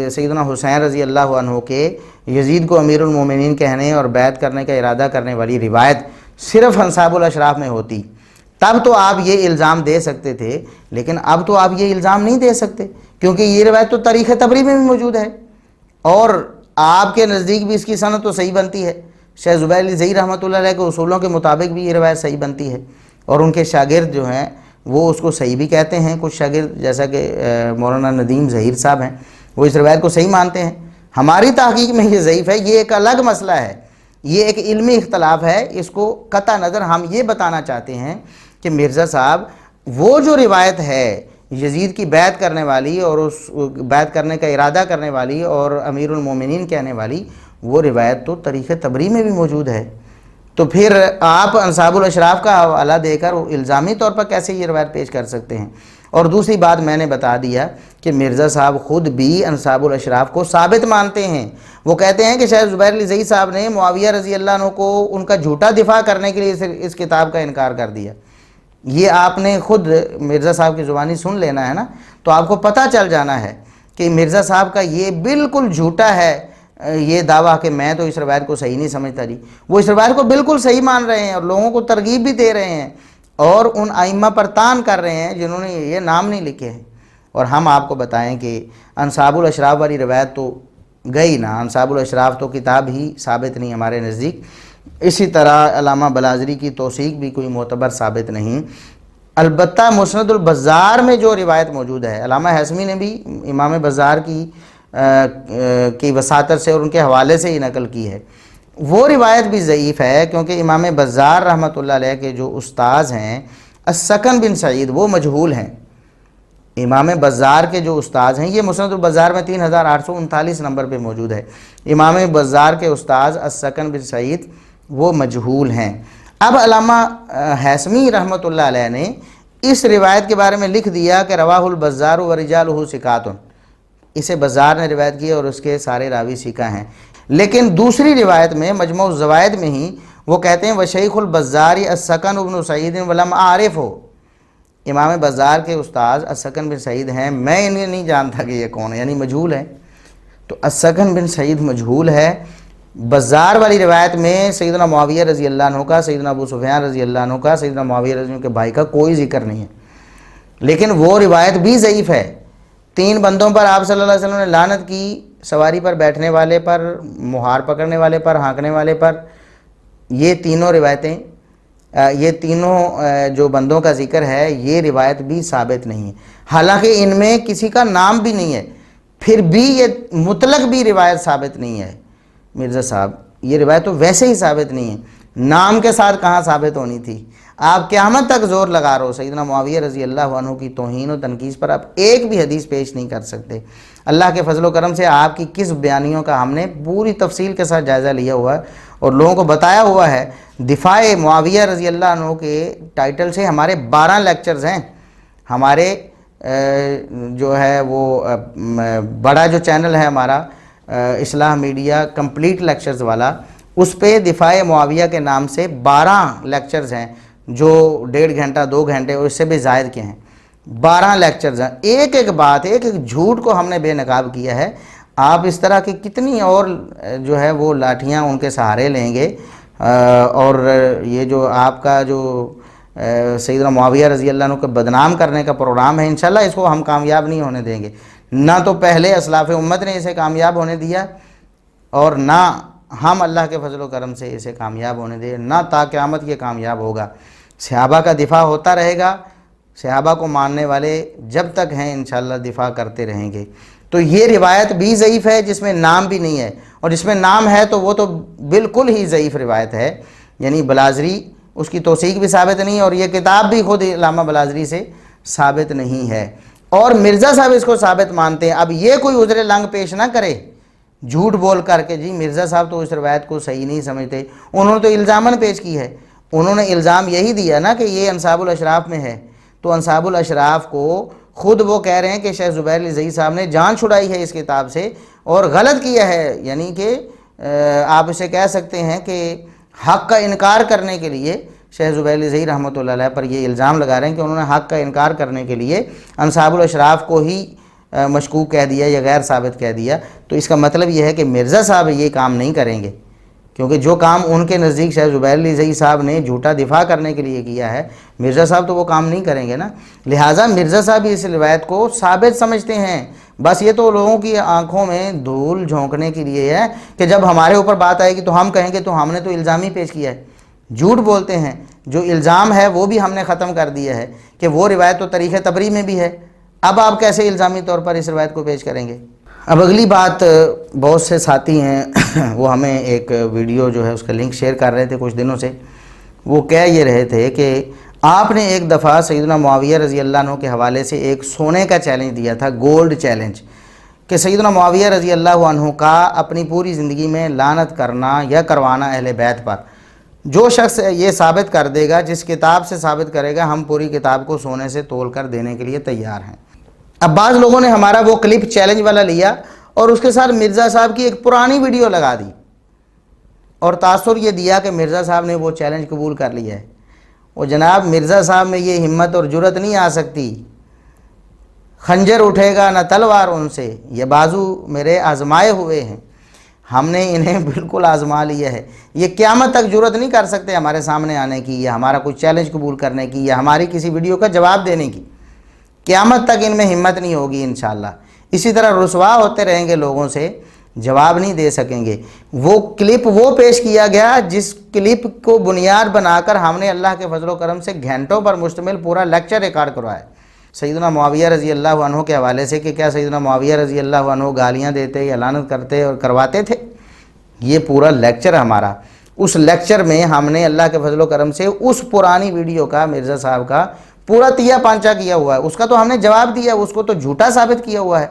سیدنا حسین رضی اللہ عنہ کے یزید کو امیر المومنین کہنے اور بیعت کرنے کا ارادہ کرنے والی روایت صرف انصاب الاشراف میں ہوتی، تب تو آپ یہ الزام دے سکتے تھے، لیکن اب تو آپ یہ الزام نہیں دے سکتے، کیونکہ یہ روایت تو تاریخ تبری میں بھی موجود ہے، اور آپ کے نزدیک بھی اس کی سند تو صحیح بنتی ہے۔ شیخ زبیر علی زئی رحمۃ اللہ علیہ کے اصولوں کے مطابق بھی یہ روایت صحیح بنتی ہے، اور ان کے شاگرد جو ہیں وہ اس کو صحیح بھی کہتے ہیں، کچھ شاگرد جیسا کہ مولانا ندیم ظہیر صاحب ہیں وہ اس روایت کو صحیح مانتے ہیں۔ ہماری تحقیق میں یہ ضعیف ہے، یہ ایک الگ مسئلہ ہے، یہ ایک علمی اختلاف ہے، اس کو قطع نظر ہم یہ بتانا چاہتے ہیں کہ مرزا صاحب وہ جو روایت ہے یزید کی بیعت کرنے والی اور اس بیعت کرنے کا ارادہ کرنے والی اور امیر المومنین کہنے والی، وہ روایت تو تاریخ تبری میں بھی موجود ہے، تو پھر آپ انصاب الاشراف کا حوالہ دے کر الزامی طور پر کیسے یہ روایت پیش کر سکتے ہیں؟ اور دوسری بات میں نے بتا دیا کہ مرزا صاحب خود بھی انصاب الاشراف کو ثابت مانتے ہیں، وہ کہتے ہیں کہ شیخ زبیر علی زئی صاحب نے معاویہ رضی اللہ عنہ کو ان کا جھوٹا دفاع کرنے کے لیے اس کتاب کا انکار کر دیا۔ یہ آپ نے خود مرزا صاحب کی زبانی سن لینا ہے نا، تو آپ کو پتہ چل جانا ہے کہ مرزا صاحب کا یہ بالکل جھوٹا ہے یہ دعویٰ کہ میں تو اس روایت کو صحیح نہیں سمجھتا جی، وہ اس روایت کو بالکل صحیح مان رہے ہیں اور لوگوں کو ترغیب بھی دے رہے ہیں اور ان ائمہ پر طعن کر رہے ہیں جنہوں نے یہ نام نہیں لکھے ہیں۔ اور ہم آپ کو بتائیں کہ انصاب الاشراف والی روایت تو گئی نا، انصاب الاشراف تو کتاب ہی ثابت نہیں ہمارے نزدیک، اسی طرح علامہ بلازری کی توثیق بھی کوئی معتبر ثابت نہیں۔ البتہ مسند البزار میں جو روایت موجود ہے، علامہ ہیثمی نے بھی امام بزار کی وساطت سے اور ان کے حوالے سے ہی نقل کی ہے، وہ روایت بھی ضعیف ہے، کیونکہ امام بزار رحمۃ اللہ علیہ کے جو استاذ ہیں السکن بن سعید وہ مجہول ہیں۔ امام بزار کے جو استاذ ہیں، یہ مسند البزار میں 3839 نمبر پہ موجود ہے، امام بزار کے استاذ السکن بن سعید وہ مجہول ہیں۔ اب علامہ ہیثمی رحمۃ اللہ علیہ نے اس روایت کے بارے میں لکھ دیا کہ رواہ البزار ورجالہ ثقات، اسے بزار نے روایت کی اور اس کے سارے راوی ثقہ ہیں، لیکن دوسری روایت میں مجموع الزوائد میں ہی وہ کہتے ہیں وشیخ البزار السکن بن سعید ولم اعرف ہو، امام بزار کے استاذ السکن بن سعید ہیں، میں انہیں نہیں جانتا کہ یہ کون ہے، یعنی مجہول ہے۔ تو السکن بن سعید مجہول ہے. بزار والی روایت میں سیدنا معاویہ رضی اللہ عنہ کا، سیدنا ابو سفیان رضی اللہ عنہ کا، سیدنا معاویہ رضی اللہ عنہ کے بھائی کا کوئی ذکر نہیں ہے، لیکن وہ روایت بھی ضعیف ہے. 3 بندوں پر آپ صلی اللہ علیہ وسلم نے لعنت کی، سواری پر بیٹھنے والے پر، مہار پکڑنے والے پر، ہانکنے والے پر. یہ تینوں روایتیں، یہ تینوں جو بندوں کا ذکر ہے، یہ روایت بھی ثابت نہیں ہے. حالانکہ ان میں کسی کا نام بھی نہیں ہے، پھر بھی یہ مطلق بھی روایت ثابت نہیں ہے. مرزا صاحب یہ روایت تو ویسے ہی ثابت نہیں ہے، نام کے ساتھ کہاں ثابت ہونی تھی؟ آپ قیامت تک زور لگا رہے ہو سیدنا معاویہ رضی اللہ عنہ کی توہین و تنقیص پر، آپ ایک بھی حدیث پیش نہیں کر سکتے. اللہ کے فضل و کرم سے آپ کی کس بیانیوں کا ہم نے پوری تفصیل کے ساتھ جائزہ لیا ہوا ہے اور لوگوں کو بتایا ہوا ہے. دفاع معاویہ رضی اللہ عنہ کے ٹائٹل سے ہمارے 12 لیکچرز ہیں. ہمارے جو ہے وہ بڑا جو چینل ہے ہمارا اصلاح میڈیا کمپلیٹ لیکچرز والا، اس پہ دفاع معاویہ کے نام سے 12 لیکچرز ہیں جو 1.5 گھنٹہ 2 گھنٹے اور اس سے بھی زائد کے ہیں. 12 لیکچرز ہیں. ایک ایک بات، ایک ایک جھوٹ کو ہم نے بے نقاب کیا ہے. آپ اس طرح کی کتنی اور جو ہے وہ لاٹھیاں ان کے سہارے لیں گے، اور یہ جو آپ کا جو سیدنا معاویہ رضی اللہ عنہ کو بدنام کرنے کا پروگرام ہے، انشاءاللہ اس کو ہم کامیاب نہیں ہونے دیں گے. نہ تو پہلے اسلاف امت نے اسے کامیاب ہونے دیا، اور نہ ہم اللہ کے فضل و کرم سے اسے کامیاب ہونے دیں، نہ تا قیامت یہ کامیاب ہوگا. صحابہ کا دفاع ہوتا رہے گا، صحابہ کو ماننے والے جب تک ہیں انشاءاللہ دفاع کرتے رہیں گے. تو یہ روایت بھی ضعیف ہے جس میں نام بھی نہیں ہے، اور جس میں نام ہے تو وہ تو بالکل ہی ضعیف روایت ہے. یعنی بلازری اس کی توثیق بھی ثابت نہیں ہے، اور یہ کتاب بھی خود علامہ بلازری سے ثابت نہیں ہے، اور مرزا صاحب اس کو ثابت مانتے ہیں. اب یہ کوئی عذر لنگ پیش نہ کرے جھوٹ بول کر کے جی مرزا صاحب تو اس روایت کو صحیح نہیں سمجھتے. انہوں نے تو الزاماً پیش کی ہے، انہوں نے الزام یہی دیا نا کہ یہ انصاب الاشراف میں ہے. تو انصاب الاشراف کو خود وہ کہہ رہے ہیں کہ شیخ زبیر علی زئی صاحب نے جان چھڑائی ہے اس کتاب سے اور غلط کیا ہے. یعنی کہ آپ اسے کہہ سکتے ہیں کہ حق کا انکار کرنے کے لیے شیخ زبیر علی زئی رحمۃ اللہ علیہ پر یہ الزام لگا رہے ہیں کہ انہوں نے حق کا انکار کرنے کے لیے انصاب الاشراف کو ہی مشکوک کہہ دیا یا غیر ثابت کہہ دیا. تو اس کا مطلب یہ ہے کہ مرزا صاحب یہ کام نہیں کریں گے، کیونکہ جو کام ان کے نزدیک شیخ زبیر علی زئی صاحب نے جھوٹا دفاع کرنے کے لیے کیا ہے، مرزا صاحب تو وہ کام نہیں کریں گے نا. لہٰذا مرزا صاحب اس روایت کو ثابت سمجھتے ہیں. بس یہ تو لوگوں کی آنکھوں میں دھول جھونکنے کے لیے ہے کہ جب ہمارے اوپر بات آئے گی تو ہم کہیں گے تو ہم نے تو الزام ہی پیش کیا ہے. جھوٹ بولتے ہیں. جو الزام ہے وہ بھی ہم نے ختم کر دیا ہے کہ وہ روایت تو تاریخ تبری میں بھی ہے. اب آپ کیسے الزامی طور پر اس روایت کو پیش کریں گے؟ اب اگلی بات، بہت سے ساتھی ہیں وہ ہمیں ایک ویڈیو جو ہے اس کا لنک شیئر کر رہے تھے کچھ دنوں سے. وہ کہہ یہ رہے تھے کہ آپ نے ایک دفعہ سیدنا معاویہ رضی اللہ عنہ کے حوالے سے ایک سونے کا چیلنج دیا تھا، گولڈ چیلنج، کہ سیدنا معاویہ رضی اللہ عنہ کا اپنی پوری زندگی میں لعنت کرنا یا کروانا اہل بیت پر. جو شخص یہ ثابت کر دے گا، جس کتاب سے ثابت کرے گا، ہم پوری کتاب کو سونے سے تول کر دینے کے لیے تیار ہیں. اب بعض لوگوں نے ہمارا وہ کلپ چیلنج والا لیا اور اس کے ساتھ مرزا صاحب کی ایک پرانی ویڈیو لگا دی اور تاثر یہ دیا کہ مرزا صاحب نے وہ چیلنج قبول کر لیا ہے. وہ جناب مرزا صاحب میں یہ ہمت اور جرت نہیں آ سکتی. خنجر اٹھے گا نہ تلوار ان سے، یہ بازو میرے آزمائے ہوئے ہیں، ہم نے انہیں بالکل آزما لیا ہے. یہ قیامت تک جرت نہیں کر سکتے ہمارے سامنے آنے کی، یا ہمارا کوئی چیلنج قبول کرنے کی، یا ہماری کسی ویڈیو کا جواب دینے کی. قیامت تک ان میں ہمت نہیں ہوگی انشاءاللہ. اسی طرح رسوا ہوتے رہیں گے لوگوں سے، جواب نہیں دے سکیں گے. وہ کلپ وہ پیش کیا گیا جس کلپ کو بنیاد بنا کر ہم نے اللہ کے فضل و کرم سے گھنٹوں پر مشتمل پورا لیکچر ریکارڈ کروایا سیدنا معاویہ رضی اللہ عنہ کے حوالے سے کہ کیا سیدنا معاویہ رضی اللہ عنہ گالیاں دیتے یا لعنت کرتے اور کرواتے تھے. یہ پورا لیکچر ہمارا، اس لیکچر میں ہم نے اللہ کے فضل و کرم سے اس پرانی ویڈیو کا مرزا صاحب کا پورا تیا پانچا کیا ہوا ہے. اس کا تو ہم نے جواب دیا، اس کو تو جھوٹا ثابت کیا ہوا ہے،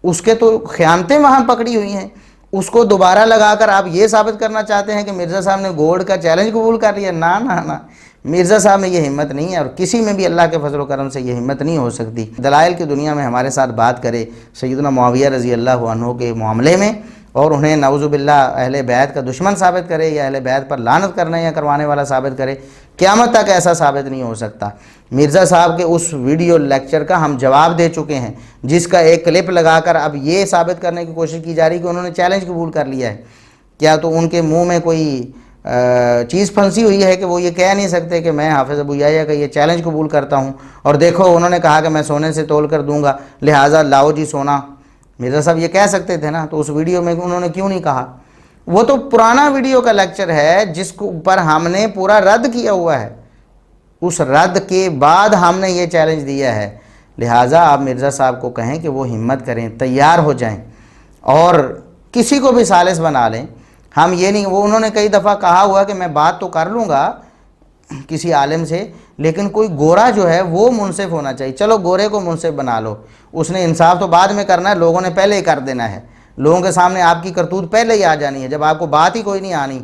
اس کے تو خیانتیں وہاں پکڑی ہوئی ہیں. اس کو دوبارہ لگا کر آپ یہ ثابت کرنا چاہتے ہیں کہ مرزا صاحب نے گولڈ کا چیلنج قبول کر لیا. نہ نہ نہ، مرزا صاحب میں یہ ہمت نہیں ہے، اور کسی میں بھی اللہ کے فضل و کرم سے یہ ہمت نہیں ہو سکتی. دلائل کی دنیا میں ہمارے ساتھ بات کرے سیدنا معاویہ رضی اللہ عنہ کے معاملے میں، اور انہیں نعوذ باللہ اہل بیت کا دشمن ثابت کرے یا اہل بیت پر لعنت کرنے یا کروانے والا ثابت کرے، قیامت تک ایسا ثابت نہیں ہو سکتا۔ مرزا صاحب کے اس ویڈیو لیکچر کا ہم جواب دے چکے ہیں، جس کا ایک کلپ لگا کر اب یہ ثابت کرنے کی کوشش کی جا رہی کہ انہوں نے چیلنج قبول کر لیا ہے۔ کیا تو ان کے منہ میں کوئی چیز پھنسی ہوئی ہے کہ وہ یہ کہہ نہیں سکتے کہ میں حافظ ابو یحییٰ کا یہ چیلنج قبول کرتا ہوں، اور دیکھو انہوں نے کہا کہ میں سونے سے تول کر دوں گا، لہٰذا لاؤ جی سونا۔ مرزا صاحب یہ کہہ سکتے تھے نا، تو اس ویڈیو میں انہوں نے کیوں نہیں کہا؟ وہ تو پرانا ویڈیو کا لیکچر ہے جس کو پر ہم نے پورا رد کیا ہوا ہے، اس رد کے بعد ہم نے یہ چیلنج دیا ہے۔ لہٰذا آپ مرزا صاحب کو کہیں کہ وہ ہمت کریں، تیار ہو جائیں اور کسی کو بھی ثالث بنا لیں۔ ہم یہ نہیں، وہ انہوں نے کئی دفعہ کہا ہوا کہ میں بات تو کر لوں گا کسی عالم سے، لیکن کوئی گورا جو ہے وہ منصف ہونا چاہیے۔ چلو گورے کو منصف بنا لو، اس نے انصاف تو بعد میں کرنا ہے، لوگوں نے پہلے ہی کر دینا ہے، لوگوں کے سامنے آپ کی کرتوت پہلے ہی آ جانی ہے۔ جب آپ کو بات ہی کوئی نہیں آنی،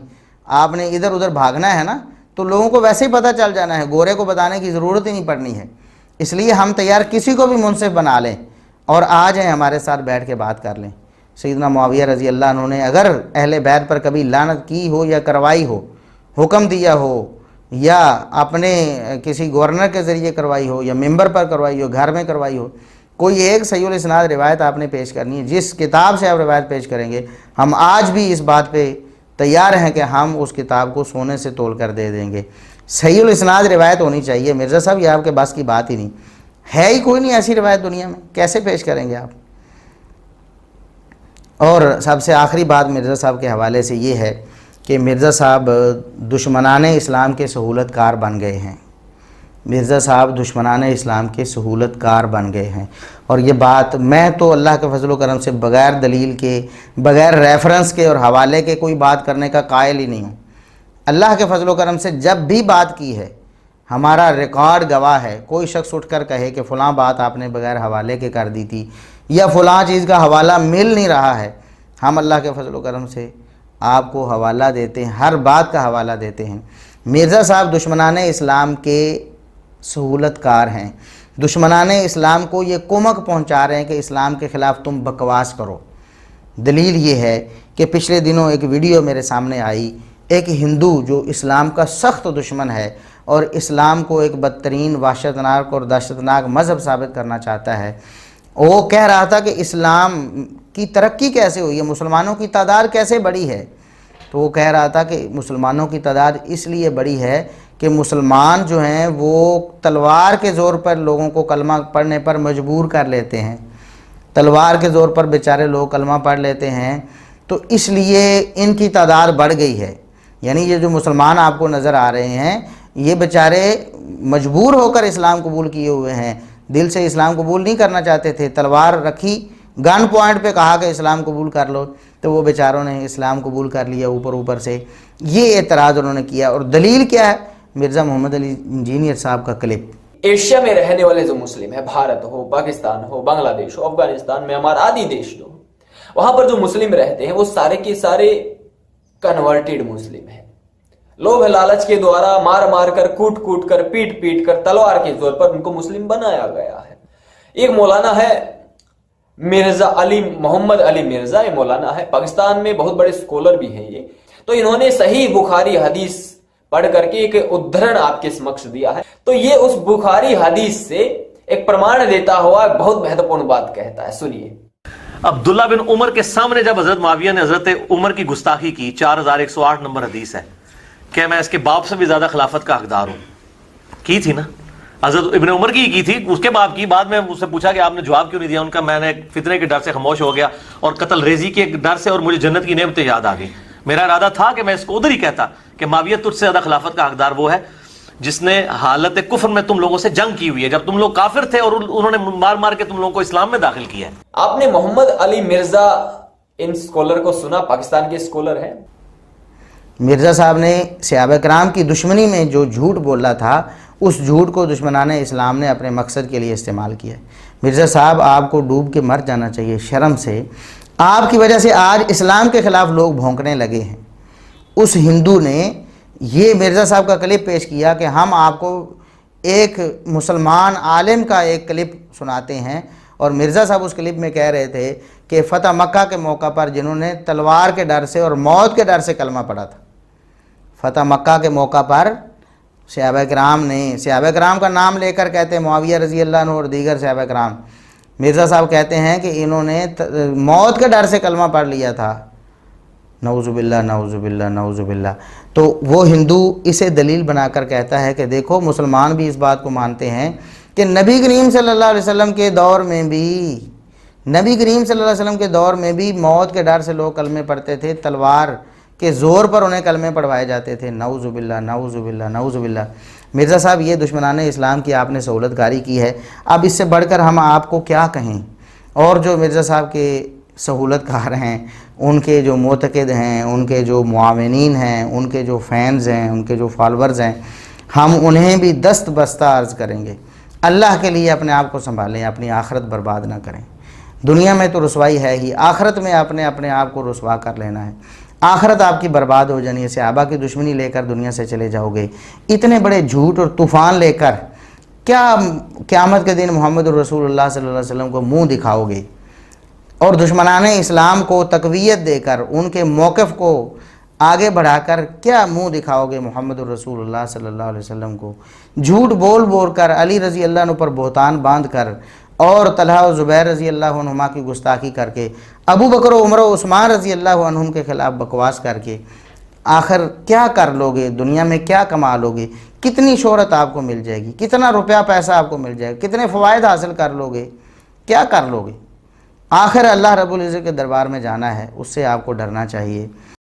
آپ نے ادھر ادھر بھاگنا ہے نا، تو لوگوں کو ویسے ہی پتہ چل جانا ہے، گورے کو بتانے کی ضرورت ہی نہیں پڑنی ہے۔ اس لیے ہم تیار کسی کو بھی منصف بنا لیں اور آ جائیں ہمارے ساتھ بیٹھ کے بات کر لیں۔ سیدنا معاویہ رضی اللہ عنہ نے اگر اہل بیت پر کبھی لعنت کی ہو یا کروائی ہو، حکم دیا ہو یا اپنے کسی گورنر کے ذریعے کروائی ہو یا ممبر پر کروائی ہو، گھر میں کروائی ہو، کوئی ایک صحیح الاسناد روایت آپ نے پیش کرنی ہے، جس کتاب سے آپ روایت پیش کریں گے، ہم آج بھی اس بات پہ تیار ہیں کہ ہم اس کتاب کو سونے سے تول کر دے دیں گے۔ صحیح الاسناد روایت ہونی چاہیے۔ مرزا صاحب یہ آپ کے بس کی بات ہی نہیں ہے، ہی کوئی نہیں ایسی روایت دنیا میں، کیسے پیش کریں گے آپ؟ اور سب سے آخری بات مرزا صاحب کے حوالے سے یہ ہے کہ مرزا صاحب دشمنان اسلام کے سہولت کار بن گئے ہیں۔ مرزا صاحب دشمنان اسلام کے سہولت کار بن گئے ہیں، اور یہ بات میں تو اللہ کے فضل و کرم سے بغیر دلیل کے، بغیر ریفرنس کے اور حوالے کے کوئی بات کرنے کا قائل ہی نہیں ہوں۔ اللہ کے فضل و کرم سے جب بھی بات کی ہے، ہمارا ریکارڈ گواہ ہے، کوئی شخص اٹھ کر کہے کہ فلاں بات آپ نے بغیر حوالے کے کر دی تھی یا فلاں چیز کا حوالہ مل نہیں رہا ہے، ہم اللہ کے فضل و کرم سے آپ کو حوالہ دیتے ہیں، ہر بات کا حوالہ دیتے ہیں۔ مرزا صاحب دشمنان اسلام کے سہولت کار ہیں، دشمنان اسلام کو یہ کمک پہنچا رہے ہیں کہ اسلام کے خلاف تم بکواس کرو۔ دلیل یہ ہے کہ پچھلے دنوں ایک ویڈیو میرے سامنے آئی، ایک ہندو جو اسلام کا سخت دشمن ہے اور اسلام کو ایک بدترین وحشتناک اور دہشتناک مذہب ثابت کرنا چاہتا ہے، وہ کہہ رہا تھا کہ اسلام کی ترقی کیسے ہوئی ہے، مسلمانوں کی تعداد کیسے بڑھی ہے۔ تو وہ کہہ رہا تھا کہ مسلمانوں کی تعداد اس لیے بڑی ہے کہ مسلمان جو ہیں وہ تلوار کے زور پر لوگوں کو کلمہ پڑھنے پر مجبور کر لیتے ہیں، تلوار کے زور پر بیچارے لوگ کلمہ پڑھ لیتے ہیں، تو اس لیے ان کی تعداد بڑھ گئی ہے۔ یعنی یہ جو مسلمان آپ کو نظر آ رہے ہیں، یہ بیچارے مجبور ہو کر اسلام قبول کیے ہوئے ہیں، دل سے اسلام قبول نہیں کرنا چاہتے تھے، تلوار رکھی، گن پوائنٹ پہ کہا کہ اسلام قبول کر لو، تو وہ بیچاروں نے اسلام قبول کر لیا اوپر سے۔ یہ اعتراض انہوں نے کیا، اور دلیل کیا ہے؟ مرزا محمد علی انجینئر صاحب کا کلپ۔ ایشیا میں رہنے والے جو مسلم ہیں، بھارت ہو، پاکستان ہو، بنگلہ دیش ہو، افغانستان میں ہمارا آدھی دیش جو وہاں پر جو مسلم رہتے ہیں وہ سارے کے سارے کنورٹیڈ مسلم ہیں۔ لوبھ لالچ کے دوارا مار کر، کوٹ کر، پیٹ کر، تلوار کے زور پر ان کو مسلم بنایا گیا ہے۔ ایک مولانا ہے مرزا علی محمد علی مرزا، یہ مولانا ہے، پاکستان میں بہت بڑے سکولر بھی ہیں یہ، تو انہوں نے صحیح بخاری حدیث پڑھ کر کے ایک ادھرن آپ کے سمکش دیا ہے، تو یہ اس بخاری حدیث سے ایک پرمان دیتا ہوا بہت مہتوپورن بات کہتا ہے، سنیے۔ عبداللہ بن عمر کے سامنے جب حضرت معاویہ نے حضرت عمر کی گستاخی کی، 4108 نمبر حدیث ہے کہ میں اس کے باپ سے بھی زیادہ خلافت کا حقدار ہوں، کی تھی نا حضرت ابن عمر کی تھی، اس کے باپ کی۔ بعد میں اس سے پوچھا کہ آپ نے جواب کیوں نہیں دیا، ان کا میں نے فتنے کے ڈر سے خاموش ہو گیا اور قتل ریزی کے ڈر سے، اور مجھے جنت کی نعمتیں یاد آ گئی۔ میرا ارادہ تھا کہ میں اس کو ادھر ہی کہتا کہ معاویہ تجھ سے زیادہ خلافت کا حقدار وہ ہے جس نے حالت کفر میں تم لوگوں سے جنگ کی ہوئی ہے، جب تم لوگ کافر تھے اور انہوں نے مار کے تم لوگوں کو اسلام میں داخل کیا ہے۔ آپ نے محمد علی مرزا ان سکولر کو سنا، پاکستان کے سکولر ہیں۔ مرزا صاحب نے صحابہ کرام کی دشمنی میں جو جھوٹ بولا تھا، اس جھوٹ کو دشمنان اسلام نے اپنے مقصد کے لیے استعمال کیا ہے۔ مرزا صاحب آپ کو ڈوب کے مر جانا چاہیے شرم سے، آپ کی وجہ سے آج اسلام کے خلاف لوگ بھونکنے لگے ہیں۔ اس ہندو نے یہ مرزا صاحب کا کلپ پیش کیا کہ ہم آپ کو ایک مسلمان عالم کا ایک کلپ سناتے ہیں، اور مرزا صاحب اس کلپ میں کہہ رہے تھے کہ فتح مکہ کے موقع پر جنہوں نے تلوار کے ڈر سے اور موت کے ڈر سے کلمہ پڑھا تھا، فتح مکہ کے موقع پر صحابہ کرام نے، صحابہ کرام کا نام لے کر کہتے ہیں معاویہ رضی اللہ عنہ اور دیگر صحابہ کرام، مرزا صاحب کہتے ہیں کہ انہوں نے موت کے ڈر سے کلمہ پڑھ لیا تھا، نعوذ باللہ نعوذ باللہ نعوذ باللہ۔ تو وہ ہندو اسے دلیل بنا کر کہتا ہے کہ دیکھو مسلمان بھی اس بات کو مانتے ہیں کہ نبی کریم صلی اللہ علیہ وسلم کے دور میں بھی، نبی کریم صلی اللہ علیہ وسلم کے دور میں بھی موت کے ڈر سے لوگ کلمے پڑھتے تھے، تلوار کے زور پر انہیں کلمے پڑھوائے جاتے تھے، نعوذ باللہ نعوذ باللہ نعوذ باللہ۔ مرزا صاحب یہ دشمنان اسلام کی آپ نے سہولت کاری کی ہے، اب اس سے بڑھ کر ہم آپ کو کیا کہیں۔ اور جو مرزا صاحب کے سہولت کار ہیں، ان کے جو معتقد ہیں، ان کے جو معاونین ہیں، ان کے جو فینز ہیں، ان کے جو فالورز ہیں، ہم انہیں بھی دست بستہ عرض کریں گے، اللہ کے لیے اپنے آپ کو سنبھالیں، اپنی آخرت برباد نہ کریں۔ دنیا میں تو رسوائی ہے ہی، آخرت میں اپنے آپ کو رسوا کر لینا ہے، آخرت آپ کی برباد ہو جانی ہے۔ صحابہ کی دشمنی لے کر دنیا سے چلے جاؤ گے، اتنے بڑے جھوٹ اور طوفان لے کر کیا قیامت کے دن محمد الرسول اللہ صلی اللہ علیہ وسلم کو منہ دکھاؤ گے؟ اور دشمنان اسلام کو تقویت دے کر ان کے موقف کو آگے بڑھا کر کیا منہ دکھاؤ گے محمد الرسول اللہ صلی اللہ علیہ وسلم کو؟ جھوٹ بول بول کر، علی رضی اللہ عنہ پر بہتان باندھ کر، اور طلحہ و زبیر رضی اللہ عنہما کی گستاخی کر کے، ابو بکر و عمر و عثمان رضی اللہ عنہم کے خلاف بکواس کر کے، آخر کیا کر لو گے؟ دنیا میں کیا کما لو گے؟ کتنی شہرت آپ کو مل جائے گی؟ کتنا روپیہ پیسہ آپ کو مل جائے گا؟ کتنے فوائد حاصل کر لو گے؟ کیا کر لو گے؟ آخر اللہ رب العزت کے دربار میں جانا ہے، اس سے آپ کو ڈرنا چاہیے۔